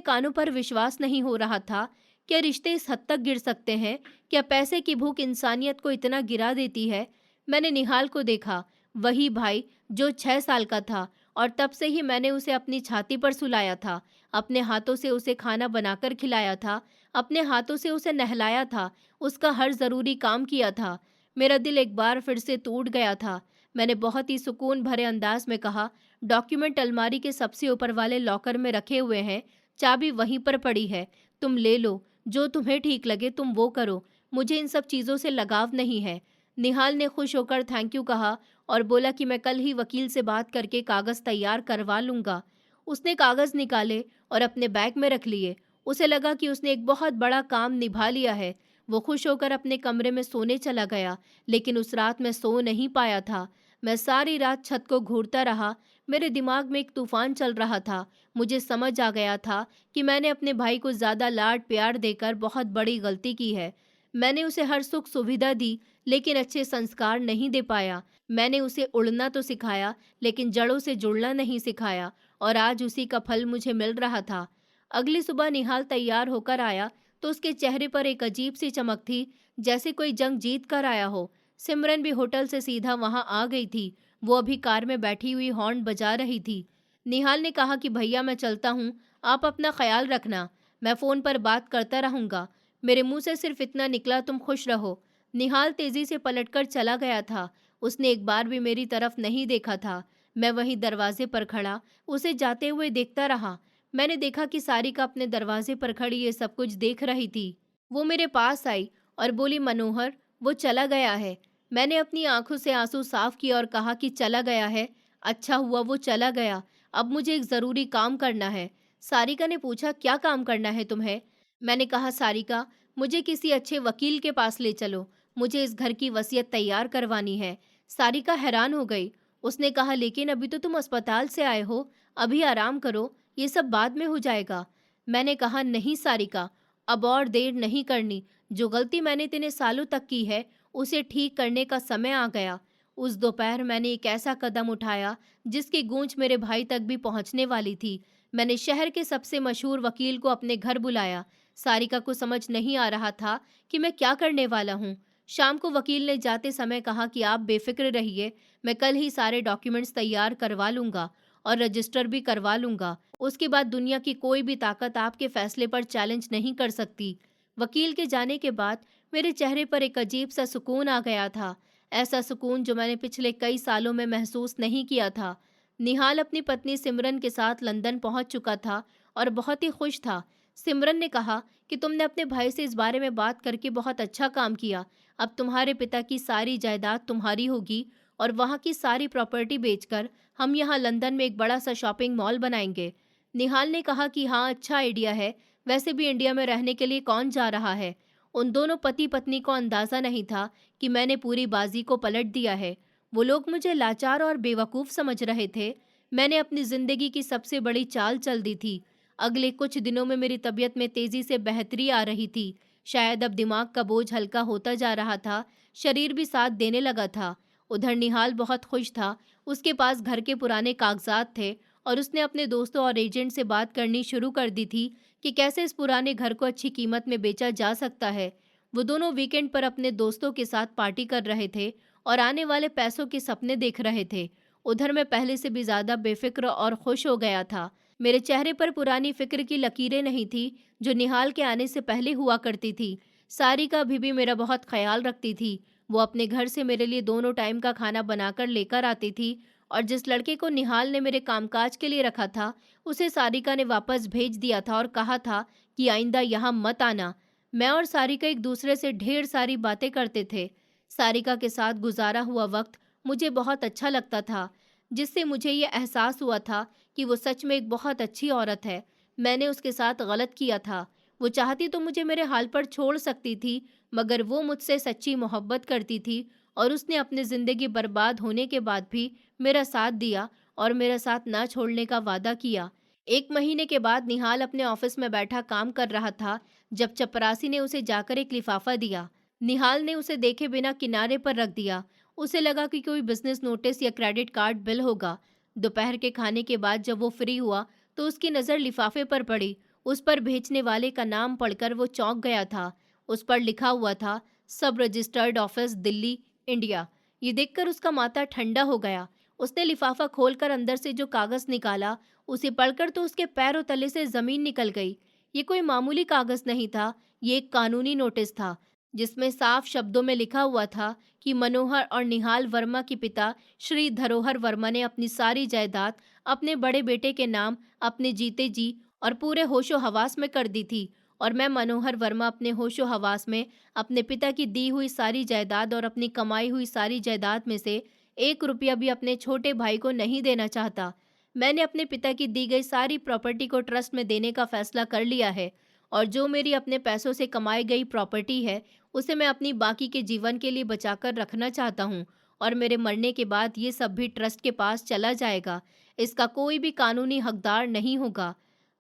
कानों पर विश्वास नहीं हो रहा था। क्या रिश्ते इस हद तक गिर सकते हैं? क्या पैसे की भूख इंसानियत को इतना गिरा देती है? मैंने निहाल को देखा, वही भाई जो 6 साल का था, और तब से ही मैंने उसे अपनी छाती पर सुलाया था, अपने हाथों से उसे खाना बनाकर खिलाया था, अपने हाथों से उसे नहलाया था, उसका हर ज़रूरी काम किया था। मेरा दिल एक बार फिर से टूट गया था। मैंने बहुत ही सुकून भरे अंदाज में कहा, डॉक्यूमेंट अलमारी के सबसे ऊपर वाले लॉकर में रखे हुए हैं, चाबी वहीं पर पड़ी है, तुम ले लो, जो तुम्हें ठीक लगे तुम वो करो, मुझे इन सब चीज़ों से लगाव नहीं है। निहाल ने खुश होकर थैंक यू कहा और बोला कि मैं कल ही वकील से बात करके कागज़ तैयार करवा लूँगा। उसने कागज़ निकाले और अपने बैग में रख लिए। उसे लगा कि उसने एक बहुत बड़ा काम निभा लिया है। वो खुश होकर अपने कमरे में सोने चला गया, लेकिन उस रात मैं सो नहीं पाया था। मैं सारी रात छत को घूरता रहा। मेरे दिमाग में एक तूफान चल रहा था। मुझे समझ आ गया था कि मैंने अपने भाई को ज़्यादा लाड प्यार देकर बहुत बड़ी गलती की है। मैंने उसे हर सुख सुविधा दी, लेकिन अच्छे संस्कार नहीं दे पाया। मैंने उसे उड़ना तो सिखाया, लेकिन जड़ों से जुड़ना नहीं सिखाया, और आज उसी का फल मुझे मिल रहा था। अगली सुबह निहाल तैयार होकर आया तो उसके चेहरे पर एक अजीब सी चमक थी, जैसे कोई जंग जीत कर आया हो। सिमरन भी होटल से सीधा वहां आ गई थी। वो अभी कार में बैठी हुई हॉर्न बजा रही थी। निहाल ने कहा कि भैया मैं चलता हूँ, आप अपना ख्याल रखना, मैं फ़ोन पर बात करता रहूँगा। मेरे मुंह से सिर्फ इतना निकला, तुम खुश रहो। निहाल तेजी से पलटकर चला गया था। उसने एक बार भी मेरी तरफ नहीं देखा था। मैं वहीं दरवाजे पर खड़ा उसे जाते हुए देखता रहा। मैंने देखा कि सारिका अपने दरवाजे पर खड़ी ये सब कुछ देख रही थी। वो मेरे पास आई और बोली, मनोहर, वो चला गया है। मैंने अपनी आंखों से आंसू साफ किए और कहा कि चला गया है? अच्छा हुआ वो चला गया। अब मुझे एक ज़रूरी काम करना है। सारिका ने पूछा, क्या काम करना है तुम्हें? मैंने कहा, सारिका, मुझे किसी अच्छे वकील के पास ले चलो, मुझे इस घर की वसीयत तैयार करवानी है। सारिका हैरान हो गई। उसने कहा, लेकिन अभी तो तुम अस्पताल से आए हो, अभी आराम करो, ये सब बाद में हो जाएगा। मैंने कहा, नहीं सारिका, अब और देर नहीं करनी। जो गलती मैंने इतने सालों तक की है उसे ठीक करने का समय आ गया। उस दोपहर मैंने एक ऐसा कदम उठाया जिसकी गूंज मेरे भाई तक भी पहुंचने वाली थी। मैंने शहर के सबसे मशहूर वकील को अपने घर बुलाया। सारिका को समझ नहीं आ रहा था कि मैं क्या करने वाला हूँ। शाम को वकील ने जाते समय कहा कि आप बेफिक्र रहिए, मैं कल ही सारे डॉक्यूमेंट्स तैयार करवा लूंगा और रजिस्टर भी करवा लूंगा। उसके बाद दुनिया की कोई भी ताकत आपके फैसले पर चैलेंज नहीं कर सकती। वकील के जाने के बाद मेरे चेहरे पर एक अजीब सा सुकून आ गया था, ऐसा सुकून जो मैंने पिछले कई सालों में महसूस नहीं किया था। निहाल अपनी पत्नी सिमरन के साथ लंदन पहुंच चुका था और बहुत ही खुश था। सिमरन ने कहा कि तुमने अपने भाई से इस बारे में बात करके बहुत अच्छा काम किया। अब तुम्हारे पिता की सारी जायदाद तुम्हारी होगी और वहाँ की सारी प्रॉपर्टी बेचकर हम यहाँ लंदन में एक बड़ा सा शॉपिंग मॉल बनाएंगे। निहाल ने कहा कि हाँ, अच्छा आइडिया है। वैसे भी इंडिया में रहने के लिए कौन जा रहा है? उन दोनों पति पत्नी को अंदाजा नहीं था कि मैंने पूरी बाजी को पलट दिया है। वो लोग मुझे लाचार और बेवकूफ़ समझ रहे थे। मैंने अपनी ज़िंदगी की सबसे बड़ी चाल चल दी थी। अगले कुछ दिनों में मेरी तबीयत में तेज़ी से बेहतरी आ रही थी। शायद अब दिमाग का बोझ हल्का होता जा रहा था, शरीर भी साथ देने लगा था। उधर निहाल बहुत खुश था। उसके पास घर के पुराने कागजात थे और उसने अपने दोस्तों और एजेंट से बात करनी शुरू कर दी थी कि कैसे इस पुराने घर को अच्छी कीमत में बेचा जा सकता है। वो दोनों वीकेंड पर अपने दोस्तों के साथ पार्टी कर रहे थे और आने वाले पैसों के सपने देख रहे थे। उधर मैं पहले से भी ज़्यादा बेफिक्र और खुश हो गया था। मेरे चेहरे पर पुरानी फिक्र की लकीरें नहीं थी, जो निहाल के आने से पहले हुआ करती थी। सारिका भी मेरा बहुत ख्याल रखती थी। वो अपने घर से मेरे लिए दोनों टाइम का खाना बनाकर लेकर आती थी और जिस लड़के को निहाल ने मेरे कामकाज के लिए रखा था, उसे सारिका ने वापस भेज दिया था और कहा था कि आइंदा यहाँ मत आना। मैं और सारिका एक दूसरे से ढेर सारी बातें करते थे। सारिका के साथ गुजारा हुआ वक्त मुझे बहुत अच्छा लगता था, जिससे मुझे ये एहसास हुआ था कि वो सच में एक बहुत अच्छी औरत है। मैंने उसके साथ गलत किया था। वो चाहती तो मुझे मेरे हाल पर छोड़ सकती थी, मगर वो मुझसे सच्ची मोहब्बत करती थी और उसने अपनी ज़िंदगी बर्बाद होने के बाद भी मेरा साथ दिया और मेरा साथ ना छोड़ने का वादा किया। 1 महीने के बाद निहाल अपने ऑफिस में बैठा काम कर रहा था, जब चपरासी ने उसे जाकर एक लिफाफा दिया। निहाल ने उसे देखे बिना किनारे पर रख दिया। उसे लगा कि कोई बिजनेस नोटिस या क्रेडिट कार्ड बिल होगा। दोपहर के खाने के बाद जब वो फ्री हुआ, तो उसकी नज़र लिफाफे पर पड़ी। उस पर भेजने वाले का नाम पढ़कर वो चौंक गया था। उस पर लिखा हुआ था, सब रजिस्टर्ड ऑफिस, दिल्ली, इंडिया। ये देखकर उसका माथा ठंडा हो गया। उसने लिफाफा खोलकर अंदर से जो कागज निकाला, उसे पढ़कर तो उसके पैरों तले से जमीन निकल गई। ये कोई मामूली कागज नहीं था, ये एक कानूनी नोटिस था, जिसमें साफ शब्दों में लिखा हुआ था कि मनोहर और निहाल वर्मा के पिता श्री धरोहर वर्मा ने अपनी सारी जायदाद अपने बड़े बेटे के नाम अपने जीते जी और पूरे होशो हवास में कर दी थी, और मैं मनोहर वर्मा अपने होशो हवास में अपने पिता की दी हुई सारी जायदाद और अपनी कमाई हुई सारी जायदाद में से 1 रुपया भी अपने छोटे भाई को नहीं देना चाहता। मैंने अपने पिता की दी गई सारी प्रॉपर्टी को ट्रस्ट में देने का फैसला कर लिया है, और जो मेरी अपने पैसों से कमाई गई प्रॉपर्टी है, उसे मैं अपनी बाकी के जीवन के लिए बचाकर रखना चाहता हूँ, और मेरे मरने के बाद ये सब भी ट्रस्ट के पास चला जाएगा। इसका कोई भी कानूनी हकदार नहीं होगा।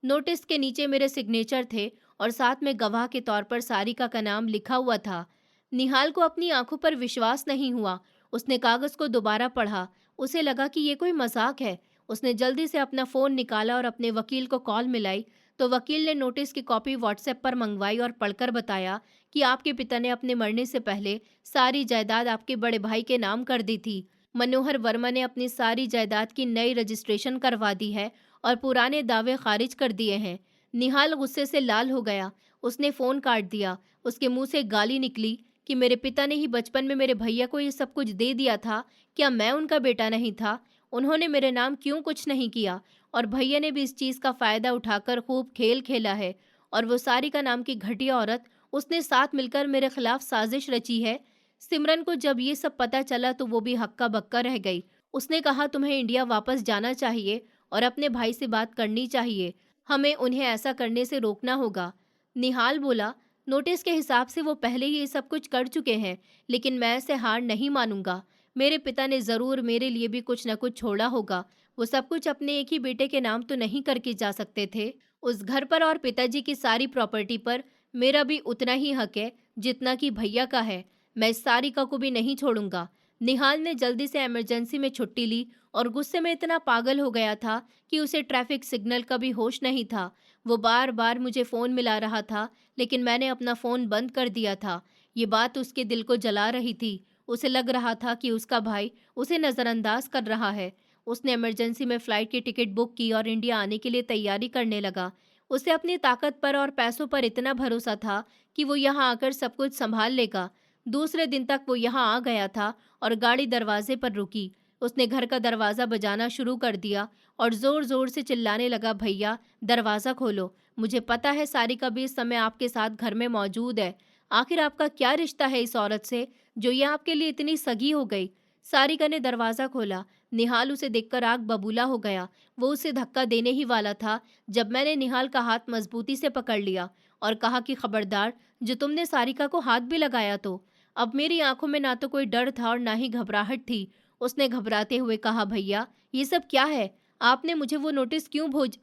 नोटिस के नीचे मेरे सिग्नेचर थे और साथ में गवाह के तौर पर सारिका का नाम लिखा हुआ था। निहाल को अपनी आंखों पर विश्वास नहीं हुआ। उसने कागज को दोबारा पढ़ा। उसे लगा कि ये कोई मजाक है। उसने जल्दी से अपना फ़ोन निकाला और अपने वकील को कॉल मिलाई, तो वकील ने नोटिस की कॉपी व्हाट्सएप पर मंगवाई और पढ़कर बताया कि आपके पिता ने अपने मरने से पहले सारी जायदाद आपके बड़े भाई के नाम कर दी थी। मनोहर वर्मा ने अपनी सारी जायदाद की नई रजिस्ट्रेशन करवा दी है और पुराने दावे खारिज कर दिए हैं। निहाल गुस्से से लाल हो गया। उसने फ़ोन काट दिया। उसके मुंह से गाली निकली कि मेरे पिता ने ही बचपन में मेरे भैया को ये सब कुछ दे दिया था। क्या मैं उनका बेटा नहीं था? उन्होंने मेरे नाम क्यों कुछ नहीं किया? और भैया ने भी इस चीज़ का फ़ायदा उठाकर खूब खेल खेला है। और वो सारिका नाम की घटिया औरत, उसने साथ मिलकर मेरे खिलाफ साजिश रची है। सिमरन को जब ये सब पता चला तो वो भी हक्का बक्का रह गई। उसने कहा, तुम्हें इंडिया वापस जाना चाहिए और अपने भाई से बात करनी चाहिए। हमें उन्हें ऐसा करने से रोकना होगा। निहाल बोला, नोटिस के हिसाब से वो पहले ही ये सब कुछ कर चुके हैं, लेकिन मैं ऐसे हार नहीं मानूंगा। मेरे पिता ने ज़रूर मेरे लिए भी कुछ न कुछ छोड़ा होगा। वो सब कुछ अपने एक ही बेटे के नाम तो नहीं करके जा सकते थे। उस घर पर और पिताजी की सारी प्रॉपर्टी पर मेरा भी उतना ही हक है जितना कि भैया का है। मैं इस सारिका को भी नहीं छोड़ूंगा। निहाल ने जल्दी से इमरजेंसी में छुट्टी ली और गुस्से में इतना पागल हो गया था कि उसे ट्रैफिक सिग्नल का भी होश नहीं था। वो बार बार मुझे फ़ोन मिला रहा था, लेकिन मैंने अपना फ़ोन बंद कर दिया था। ये बात उसके दिल को जला रही थी। उसे लग रहा था कि उसका भाई उसे नज़रअंदाज कर रहा है। उसने इमरजेंसी में फ़्लाइट की टिकट बुक की और इंडिया आने के लिए तैयारी करने लगा। उसे अपनी ताकत पर और पैसों पर इतना भरोसा था कि वो यहाँ आकर सब कुछ संभाल लेगा। दूसरे दिन तक वो यहाँ आ गया था और गाड़ी दरवाजे पर रुकी। उसने घर का दरवाज़ा बजाना शुरू कर दिया और ज़ोर ज़ोर से चिल्लाने लगा, भैया दरवाज़ा खोलो। मुझे पता है सारिका भी इस समय आपके साथ घर में मौजूद है। आखिर आपका क्या रिश्ता है इस औरत से जो ये आपके लिए इतनी सगी हो गई? सारिका ने दरवाज़ा खोला। निहाल उसे देखकर आग बबूला हो गया। वो उसे धक्का देने ही वाला था जब मैंने निहाल का हाथ मजबूती से पकड़ लिया और कहा कि खबरदार, जो तुमने सारिका को हाथ भी लगाया तो। अब मेरी आंखों में ना तो कोई डर था और ना ही घबराहट थी। उसने घबराते हुए कहा, भैया ये सब क्या है? आपने मुझे वो नोटिस क्यों भोज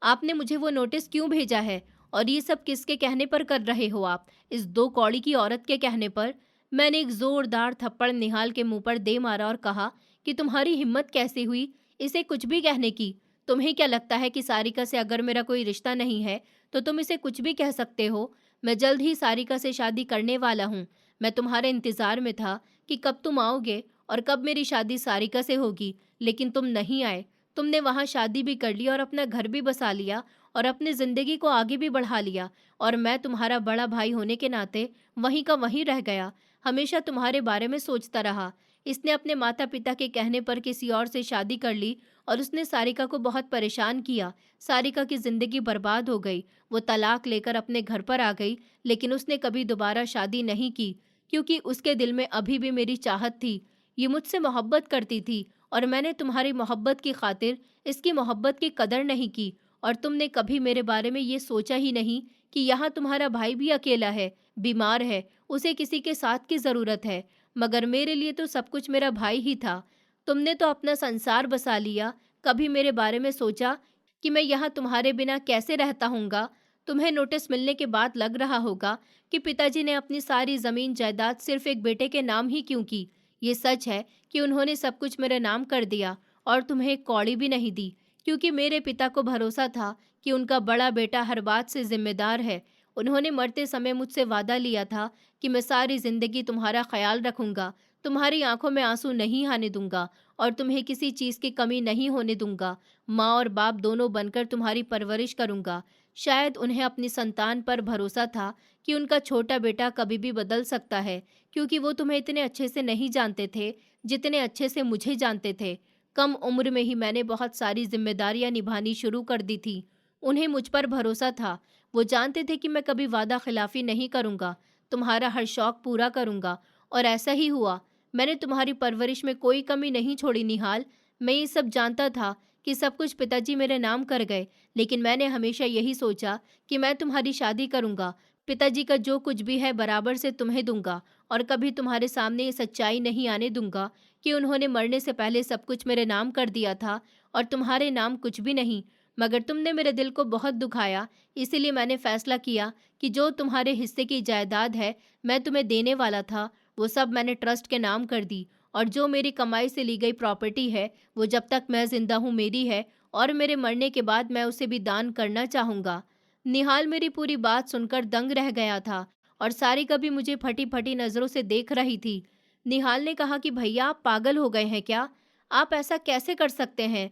आपने मुझे वो नोटिस क्यों भेजा है? और ये सब किसके कहने पर कर रहे हो आप? इस दो कौड़ी की औरत के कहने पर। मैंने एक जोरदार थप्पड़ निहाल के मुंह पर दे मारा और कहा कि तुम्हारी हिम्मत कैसे हुई इसे कुछ भी कहने की? तुम्हें क्या लगता है कि सारिका से अगर मेरा कोई रिश्ता नहीं है तो तुम इसे कुछ भी कह सकते हो? मैं जल्द ही सारिका से शादी करने वाला हूँ। मैं तुम्हारे इंतजार में था कि कब तुम आओगे और कब मेरी शादी सारिका से होगी, लेकिन तुम नहीं आए। तुमने वहां शादी भी कर ली और अपना घर भी बसा लिया और अपनी जिंदगी को आगे भी बढ़ा लिया, और मैं तुम्हारा बड़ा भाई होने के नाते वहीं का वहीं रह गया। हमेशा तुम्हारे बारे में सोचता रहा। इसने अपने माता पिता के कहने पर किसी और से शादी कर ली और उसने सारिका को बहुत परेशान किया। सारिका की जिंदगी बर्बाद हो गई। वो तलाक लेकर अपने घर पर आ गई, लेकिन उसने कभी दोबारा शादी नहीं की, क्योंकि उसके दिल में अभी भी मेरी चाहत थी। ये मुझसे मोहब्बत करती थी और मैंने तुम्हारी मोहब्बत की खातिर इसकी मोहब्बत की कदर नहीं की। और तुमने कभी मेरे बारे में ये सोचा ही नहीं कि यहाँ तुम्हारा भाई भी अकेला है, बीमार है, उसे किसी के साथ की ज़रूरत है। मगर मेरे लिए तो सब कुछ मेरा भाई ही था। तुमने तो अपना संसार बसा लिया। कभी मेरे बारे में सोचा कि मैं यहाँ तुम्हारे बिना कैसे रहता हूँगा? तुम्हें नोटिस मिलने के बाद लग रहा होगा कि पिताजी ने अपनी सारी ज़मीन जायदाद सिर्फ एक बेटे के नाम ही क्यों की। ये सच है कि उन्होंने सब कुछ मेरे नाम कर दिया और तुम्हें एक कौड़ी भी नहीं दी, क्योंकि मेरे पिता को भरोसा था कि उनका बड़ा बेटा हर बात से जिम्मेदार है। उन्होंने मरते समय मुझसे वादा लिया था कि मैं सारी जिंदगी तुम्हारा ख्याल रखूंगा, तुम्हारी आंखों में आंसू नहीं आने दूंगा और तुम्हें किसी चीज़ की कमी नहीं होने दूंगा। माँ और बाप दोनों बनकर तुम्हारी परवरिश करूंगा। शायद उन्हें अपनी संतान पर भरोसा था कि उनका छोटा बेटा कभी भी बदल सकता है, क्योंकि वो तुम्हें इतने अच्छे से नहीं जानते थे जितने अच्छे से मुझे जानते थे। कम उम्र में ही मैंने बहुत सारी जिम्मेदारियां निभानी शुरू कर दी थी। उन्हें मुझ पर भरोसा था। वो जानते थे कि मैं कभी वादा खिलाफी नहीं करूंगा, तुम्हारा हर शौक पूरा करूंगा, और ऐसा ही हुआ। मैंने तुम्हारी परवरिश में कोई कमी नहीं छोड़ी निहाल। मैं ये सब जानता था कि सब कुछ पिताजी मेरे नाम कर गए, लेकिन मैंने हमेशा यही सोचा कि मैं तुम्हारी शादी करूंगा। पिताजी का जो कुछ भी है बराबर से तुम्हें दूंगा, और कभी तुम्हारे सामने ये सच्चाई नहीं आने दूंगा कि उन्होंने मरने से पहले सब कुछ मेरे नाम कर दिया था और तुम्हारे नाम कुछ भी नहीं। मगर तुमने मेरे दिल को बहुत दुखाया, इसीलिए मैंने फैसला किया कि जो तुम्हारे हिस्से की जायदाद है मैं तुम्हें देने वाला था, वो सब मैंने ट्रस्ट के नाम कर दी। और जो मेरी कमाई से ली गई प्रॉपर्टी है वो जब तक मैं जिंदा हूँ मेरी है, और मेरे मरने के बाद मैं उसे भी दान करना चाहूँगा। निहाल मेरी पूरी बात सुनकर दंग रह गया था और सारिका भी मुझे फटी फटी नज़रों से देख रही थी। निहाल ने कहा कि भैया आप पागल हो गए हैं क्या? आप ऐसा कैसे कर सकते हैं?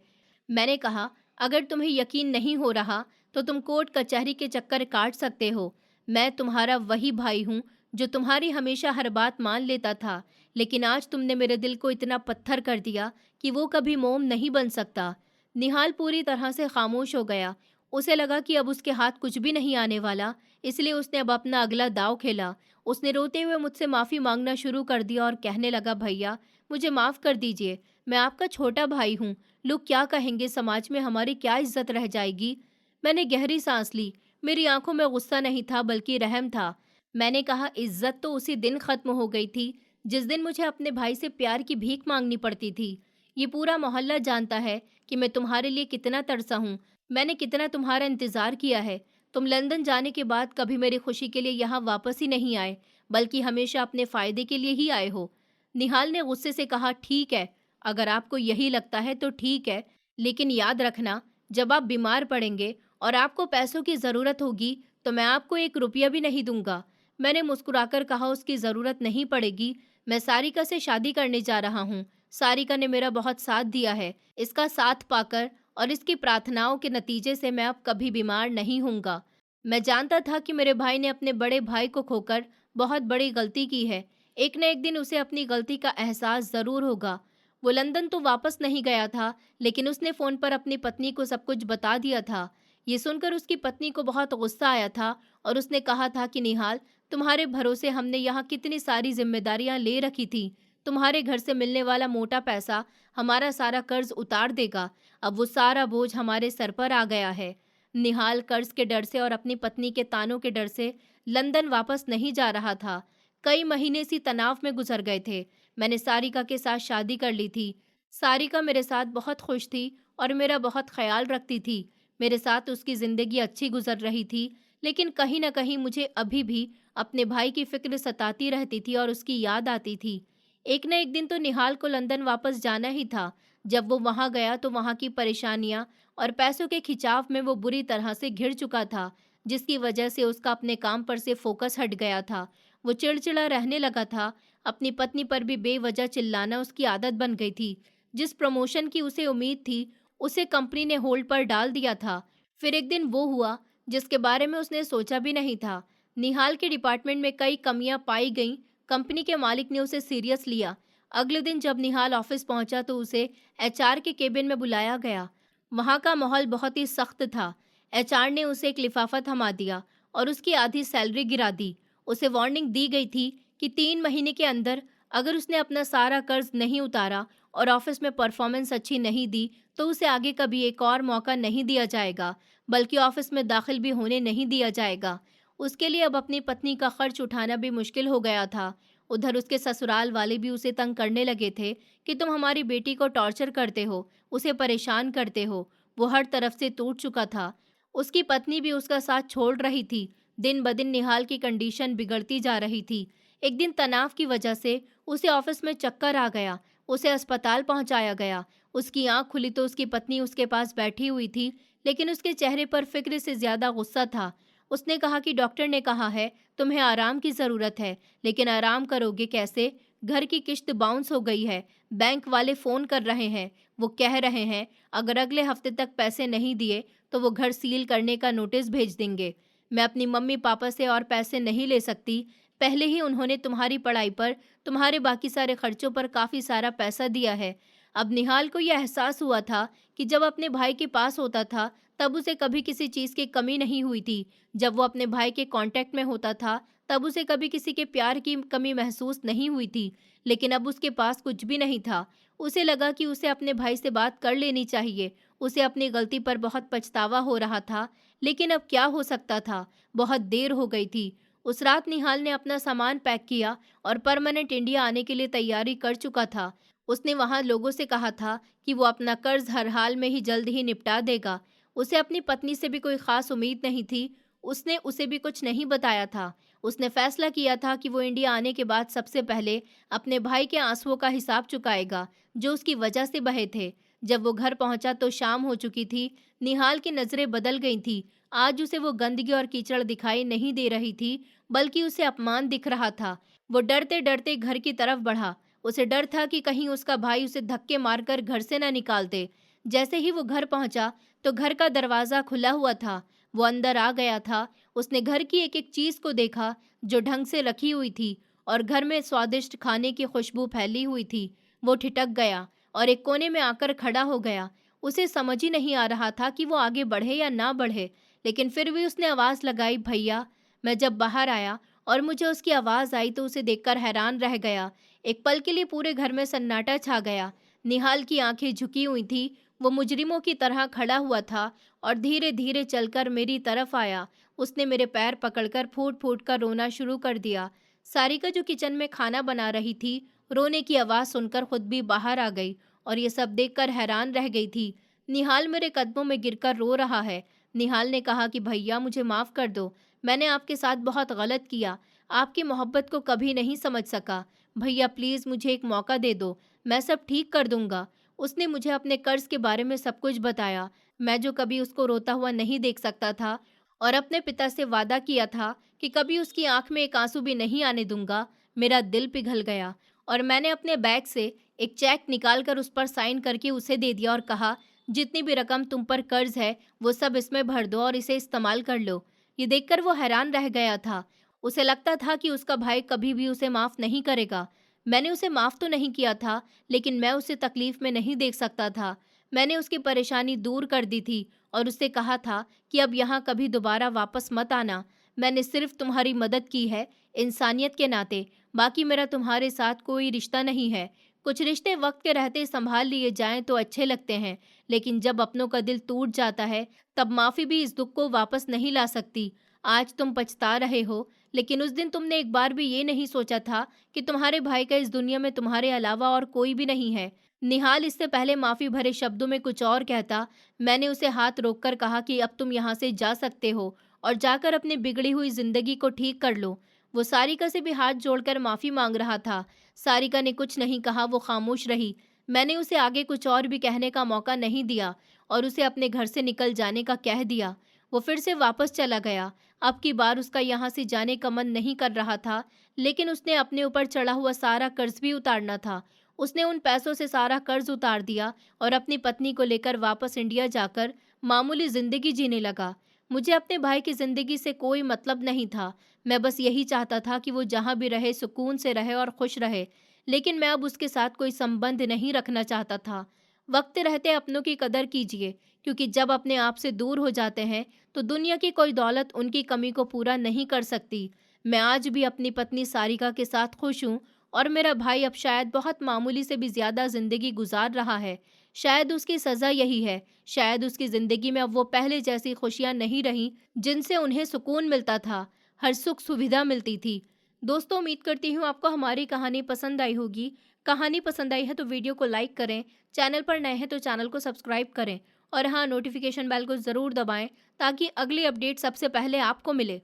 मैंने कहा, अगर तुम्हें यकीन नहीं हो रहा तो तुम कोर्ट कचहरी के चक्कर काट सकते हो। मैं तुम्हारा वही भाई हूँ जो तुम्हारी हमेशा हर बात मान लेता था, लेकिन आज तुमने मेरे दिल को इतना पत्थर कर दिया कि वो कभी मोम नहीं बन सकता। निहाल पूरी तरह से खामोश हो गया। उसे लगा कि अब उसके हाथ कुछ भी नहीं आने वाला, इसलिए उसने अब अपना अगला दांव खेला। उसने रोते हुए मुझसे माफ़ी मांगना शुरू कर दिया और कहने लगा, भैया मुझे माफ़ कर दीजिए, मैं आपका छोटा भाई हूँ। लोग क्या कहेंगे, समाज में हमारी क्या इज्जत रह जाएगी? मैंने गहरी सांस ली। मेरी आंखों में गुस्सा नहीं था बल्कि रहम था। मैंने कहा, इज्जत तो उसी दिन खत्म हो गई थी जिस दिन मुझे अपने भाई से प्यार की भीख मांगनी पड़ती थी। ये पूरा मोहल्ला जानता है कि मैं तुम्हारे लिए कितना तरसा हूँ। मैंने कितना तुम्हारा इंतजार किया है। तुम लंदन जाने के बाद कभी मेरी खुशी के लिए यहाँ वापस ही नहीं आए, बल्कि हमेशा अपने फायदे के लिए ही आए हो। निहाल ने गुस्से से कहा, ठीक है, अगर आपको यही लगता है तो ठीक है, लेकिन याद रखना, जब आप बीमार पड़ेंगे और आपको पैसों की ज़रूरत होगी तो मैं आपको एक रुपया भी नहीं दूंगा। मैंने मुस्कुराकर कहा, उसकी ज़रूरत नहीं पड़ेगी। मैं सारिका से शादी करने जा रहा हूँ। सारिका ने मेरा बहुत साथ दिया है। इसका साथ पाकर और इसकी प्रार्थनाओं के नतीजे से मैं अब कभी बीमार नहीं होऊंगा। मैं जानता था कि मेरे भाई ने अपने बड़े भाई को खोकर बहुत बड़ी गलती की है। एक न एक दिन उसे अपनी गलती का एहसास ज़रूर होगा। वो लंदन तो वापस नहीं गया था, लेकिन उसने फ़ोन पर अपनी पत्नी को सब कुछ बता दिया था। ये सुनकर उसकी पत्नी को बहुत गुस्सा आया था और उसने कहा था कि निहाल, तुम्हारे भरोसे हमने यहाँ कितनी सारी जिम्मेदारियाँ ले रखी थी, तुम्हारे घर से मिलने वाला मोटा पैसा हमारा सारा कर्ज उतार देगा। अब वो सारा बोझ हमारे सर पर आ गया है। निहाल कर्ज के डर से और अपनी पत्नी के तानों के डर से लंदन वापस नहीं जा रहा था। कई महीने इसी तनाव में गुजर गए थे। मैंने सारिका के साथ शादी कर ली थी। सारिका मेरे साथ बहुत खुश थी और मेरा बहुत ख्याल रखती थी। मेरे साथ उसकी ज़िंदगी अच्छी गुजर रही थी, लेकिन कहीं न कहीं मुझे अभी भी अपने भाई की फ़िक्र सताती रहती थी और उसकी याद आती थी। एक न एक दिन तो निहाल को लंदन वापस जाना ही था। जब वो वहाँ गया तो वहाँ की परेशानियाँ और पैसों के खिंचाव में वो बुरी तरह से घिर चुका था, जिसकी वजह से उसका अपने काम पर से फ़ोकस हट गया था। वो चिड़चिड़ा रहने लगा था। अपनी पत्नी पर भी बेवजह चिल्लाना उसकी आदत बन गई थी। जिस प्रमोशन की उसे उम्मीद थी, उसे कंपनी ने होल्ड पर डाल दिया था। फिर एक दिन वो हुआ जिसके बारे में उसने सोचा भी नहीं था। निहाल के डिपार्टमेंट में कई कमियां पाई गईं। कंपनी के मालिक ने उसे सीरियस लिया। अगले दिन जब निहाल ऑफिस पहुंचा तो उसे एचआर के केबिन में बुलाया गया। वहां का माहौल बहुत ही सख्त था। एचआर ने उसे एक लिफाफा थमा दिया और उसकी आधी सैलरी गिरा दी। उसे वार्निंग दी गई थी कि 3 महीने के अंदर अगर उसने अपना सारा कर्ज नहीं उतारा और ऑफिस में परफॉर्मेंस अच्छी नहीं दी तो उसे आगे कभी एक और मौका नहीं दिया जाएगा, बल्कि ऑफिस में दाखिल भी होने नहीं दिया जाएगा। उसके लिए अब अपनी पत्नी का खर्च उठाना भी मुश्किल हो गया था। उधर उसके ससुराल वाले भी उसे तंग करने लगे थे कि तुम हमारी बेटी को टॉर्चर करते हो, उसे परेशान करते हो। वो हर तरफ से टूट चुका था। उसकी पत्नी भी उसका साथ छोड़ रही थी। दिन ब दिन निहाल की कंडीशन बिगड़ती जा रही थी। एक दिन तनाव की वजह से उसे ऑफिस में चक्कर आ गया। उसे अस्पताल पहुंचाया गया। उसकी आंख खुली तो उसकी पत्नी उसके पास बैठी हुई थी, लेकिन उसके चेहरे पर फिक्र से ज्यादा गुस्सा था। उसने कहा कि डॉक्टर ने कहा है तुम्हें आराम की ज़रूरत है, लेकिन आराम करोगे कैसे? घर की किश्त बाउंस हो गई है। बैंक वाले फ़ोन कर रहे हैं। वो कह रहे हैं अगर अगले हफ्ते तक पैसे नहीं दिए तो वो घर सील करने का नोटिस भेज देंगे। मैं अपनी मम्मी पापा से और पैसे नहीं ले सकती। पहले ही उन्होंने तुम्हारी पढ़ाई पर, तुम्हारे बाकी सारे खर्चों पर काफ़ी सारा पैसा दिया है। अब निहाल को यह एहसास हुआ था कि जब अपने भाई के पास होता था तब उसे कभी किसी चीज़ की कमी नहीं हुई थी। जब वो अपने भाई के कांटेक्ट में होता था तब उसे कभी किसी के प्यार की कमी महसूस नहीं हुई थी। लेकिन अब उसके पास कुछ भी नहीं था। उसे लगा कि उसे अपने भाई से बात कर लेनी चाहिए। उसे अपनी गलती पर बहुत पछतावा हो रहा था, लेकिन अब क्या हो सकता था? बहुत देर हो गई थी। उस रात निहाल ने अपना सामान पैक किया और परमानेंट इंडिया आने के लिए तैयारी कर चुका था। उसने वहां लोगों से कहा था कि वो अपना कर्ज हर हाल में ही जल्द ही निपटा देगा। उसे अपनी पत्नी से भी कोई खास उम्मीद नहीं थी। उसने उसे भी कुछ नहीं बताया था। उसने फैसला किया था कि वो इंडिया आने के बाद सबसे पहले अपने भाई के आंसुओं का हिसाब चुकाएगा, जो उसकी वजह से बहे थे। जब वो घर पहुंचा तो शाम हो चुकी थी। निहाल की नज़रें बदल गई थी। आज उसे वो गंदगी और कीचड़ दिखाई नहीं दे रही थी, बल्कि उसे अपमान दिख रहा था। वो डरते डरते घर की तरफ बढ़ा। उसे डर था कि कहीं उसका भाई उसे धक्के मारकर घर से न निकाल दे। जैसे ही वो घर पहुंचा तो घर का दरवाज़ा खुला हुआ था। वो अंदर आ गया था। उसने घर की एक एक चीज़ को देखा जो ढंग से रखी हुई थी और घर में स्वादिष्ट खाने की खुशबू फैली हुई थी। वो ठिठक गया और एक कोने में आकर खड़ा हो गया। उसे समझ ही नहीं आ रहा था कि वो आगे बढ़े या ना बढ़े, लेकिन फिर भी उसने आवाज़ लगाई, भैया। मैं जब बाहर आया और मुझे उसकी आवाज़ आई तो उसे देखकर हैरान रह गया। एक पल के लिए पूरे घर में सन्नाटा छा गया। निहाल की आंखें झुकी हुई थी। वो मुजरिमों की तरह खड़ा हुआ था और धीरे धीरे चलकर मेरी तरफ आया। उसने मेरे पैर पकड़कर फूट फूट कर रोना शुरू कर दिया। सारिका जो किचन में खाना बना रही थी, रोने की आवाज़ सुनकर खुद भी बाहर आ गई और ये सब देखकर हैरान रह गई थी। निहाल मेरे कदमों में गिरकर रो रहा है। निहाल ने कहा कि भैया मुझे माफ़ कर दो। मैंने आपके साथ बहुत गलत किया। आपकी मोहब्बत को कभी नहीं समझ सका। भैया प्लीज़ मुझे एक मौका दे दो। मैं सब ठीक कर दूंगा। उसने मुझे अपने कर्ज के बारे में सब कुछ बताया। मैं जो कभी उसको रोता हुआ नहीं देख सकता था और अपने पिता से वादा किया था कि कभी उसकी आंख में एक आंसू भी नहीं आने दूंगा। मेरा दिल पिघल गया और मैंने अपने बैग से एक चेक निकालकर उस पर साइन करके उसे दे दिया और कहा, जितनी भी रकम तुम पर कर्ज है वो सब इसमें भर दो और इसे इस्तेमाल कर लो। ये देखकर वो हैरान रह गया था। उसे लगता था कि उसका भाई कभी भी उसे माफ़ नहीं करेगा। मैंने उसे माफ़ तो नहीं किया था, लेकिन मैं उसे तकलीफ़ में नहीं देख सकता था। मैंने उसकी परेशानी दूर कर दी थी और उससे कहा था कि अब यहाँ कभी दोबारा वापस मत आना। मैंने सिर्फ तुम्हारी मदद की है, इंसानियत के नाते। बाकी मेरा तुम्हारे साथ कोई रिश्ता नहीं है। कुछ रिश्ते वक्त के रहते संभाल लिए जाएं तो अच्छे लगते हैं, लेकिन जब अपनों का दिल टूट जाता है, तब माफ़ी भी इस दुख को वापस नहीं ला सकती। आज तुम पछता रहे हो, लेकिन उस दिन तुमने एक बार भी ये नहीं सोचा था कि तुम्हारे भाई का इस दुनिया में तुम्हारे अलावा और कोई भी नहीं है। निहाल इससे पहले माफ़ी भरे शब्दों में कुछ और कहता, मैंने उसे हाथ रोककर कहा कि अब तुम यहाँ से जा सकते हो और जाकर अपनी बिगड़ी हुई जिंदगी को ठीक कर लो। वो सारिका से भी हाथ जोड़कर माफ़ी मांग रहा था। सारिका ने कुछ नहीं कहा, वो खामोश रही। मैंने उसे आगे कुछ और भी कहने का मौका नहीं दिया और उसे अपने घर से निकल जाने का कह दिया। वो फिर से वापस चला गया। अब की बार उसका यहाँ से जाने का मन नहीं कर रहा था, लेकिन उसने अपने ऊपर चढ़ा हुआ सारा कर्ज भी उतारना था। उसने उन पैसों से सारा कर्ज उतार दिया और अपनी पत्नी को लेकर वापस इंडिया जाकर मामूली जिंदगी जीने लगा। मुझे अपने भाई की जिंदगी से कोई मतलब नहीं था। मैं बस यही चाहता था कि वो जहाँ भी रहे सुकून से रहे और खुश रहे, लेकिन मैं अब उसके साथ कोई संबंध नहीं रखना चाहता था। वक्त रहते अपनों की कदर कीजिए, क्योंकि जब अपने आप से दूर हो जाते हैं तो दुनिया की कोई दौलत उनकी कमी को पूरा नहीं कर सकती। मैं आज भी अपनी पत्नी सारिका के साथ खुश हूँ और मेरा भाई अब शायद बहुत मामूली से भी ज्यादा जिंदगी गुजार रहा है। शायद उसकी सजा यही है। शायद उसकी जिंदगी में अब वो पहले जैसी खुशियां नहीं रहीं जिनसे उन्हें सुकून मिलता था, हर सुख सुविधा मिलती थी। दोस्तों, उम्मीद करती हूँ आपको हमारी कहानी पसंद आई होगी। कहानी पसंद आई है तो वीडियो को लाइक करें, चैनल पर नए हैं तो चैनल को सब्सक्राइब करें और हाँ, नोटिफिकेशन बेल को ज़रूर दबाएं ताकि अगली अपडेट सबसे पहले आपको मिले।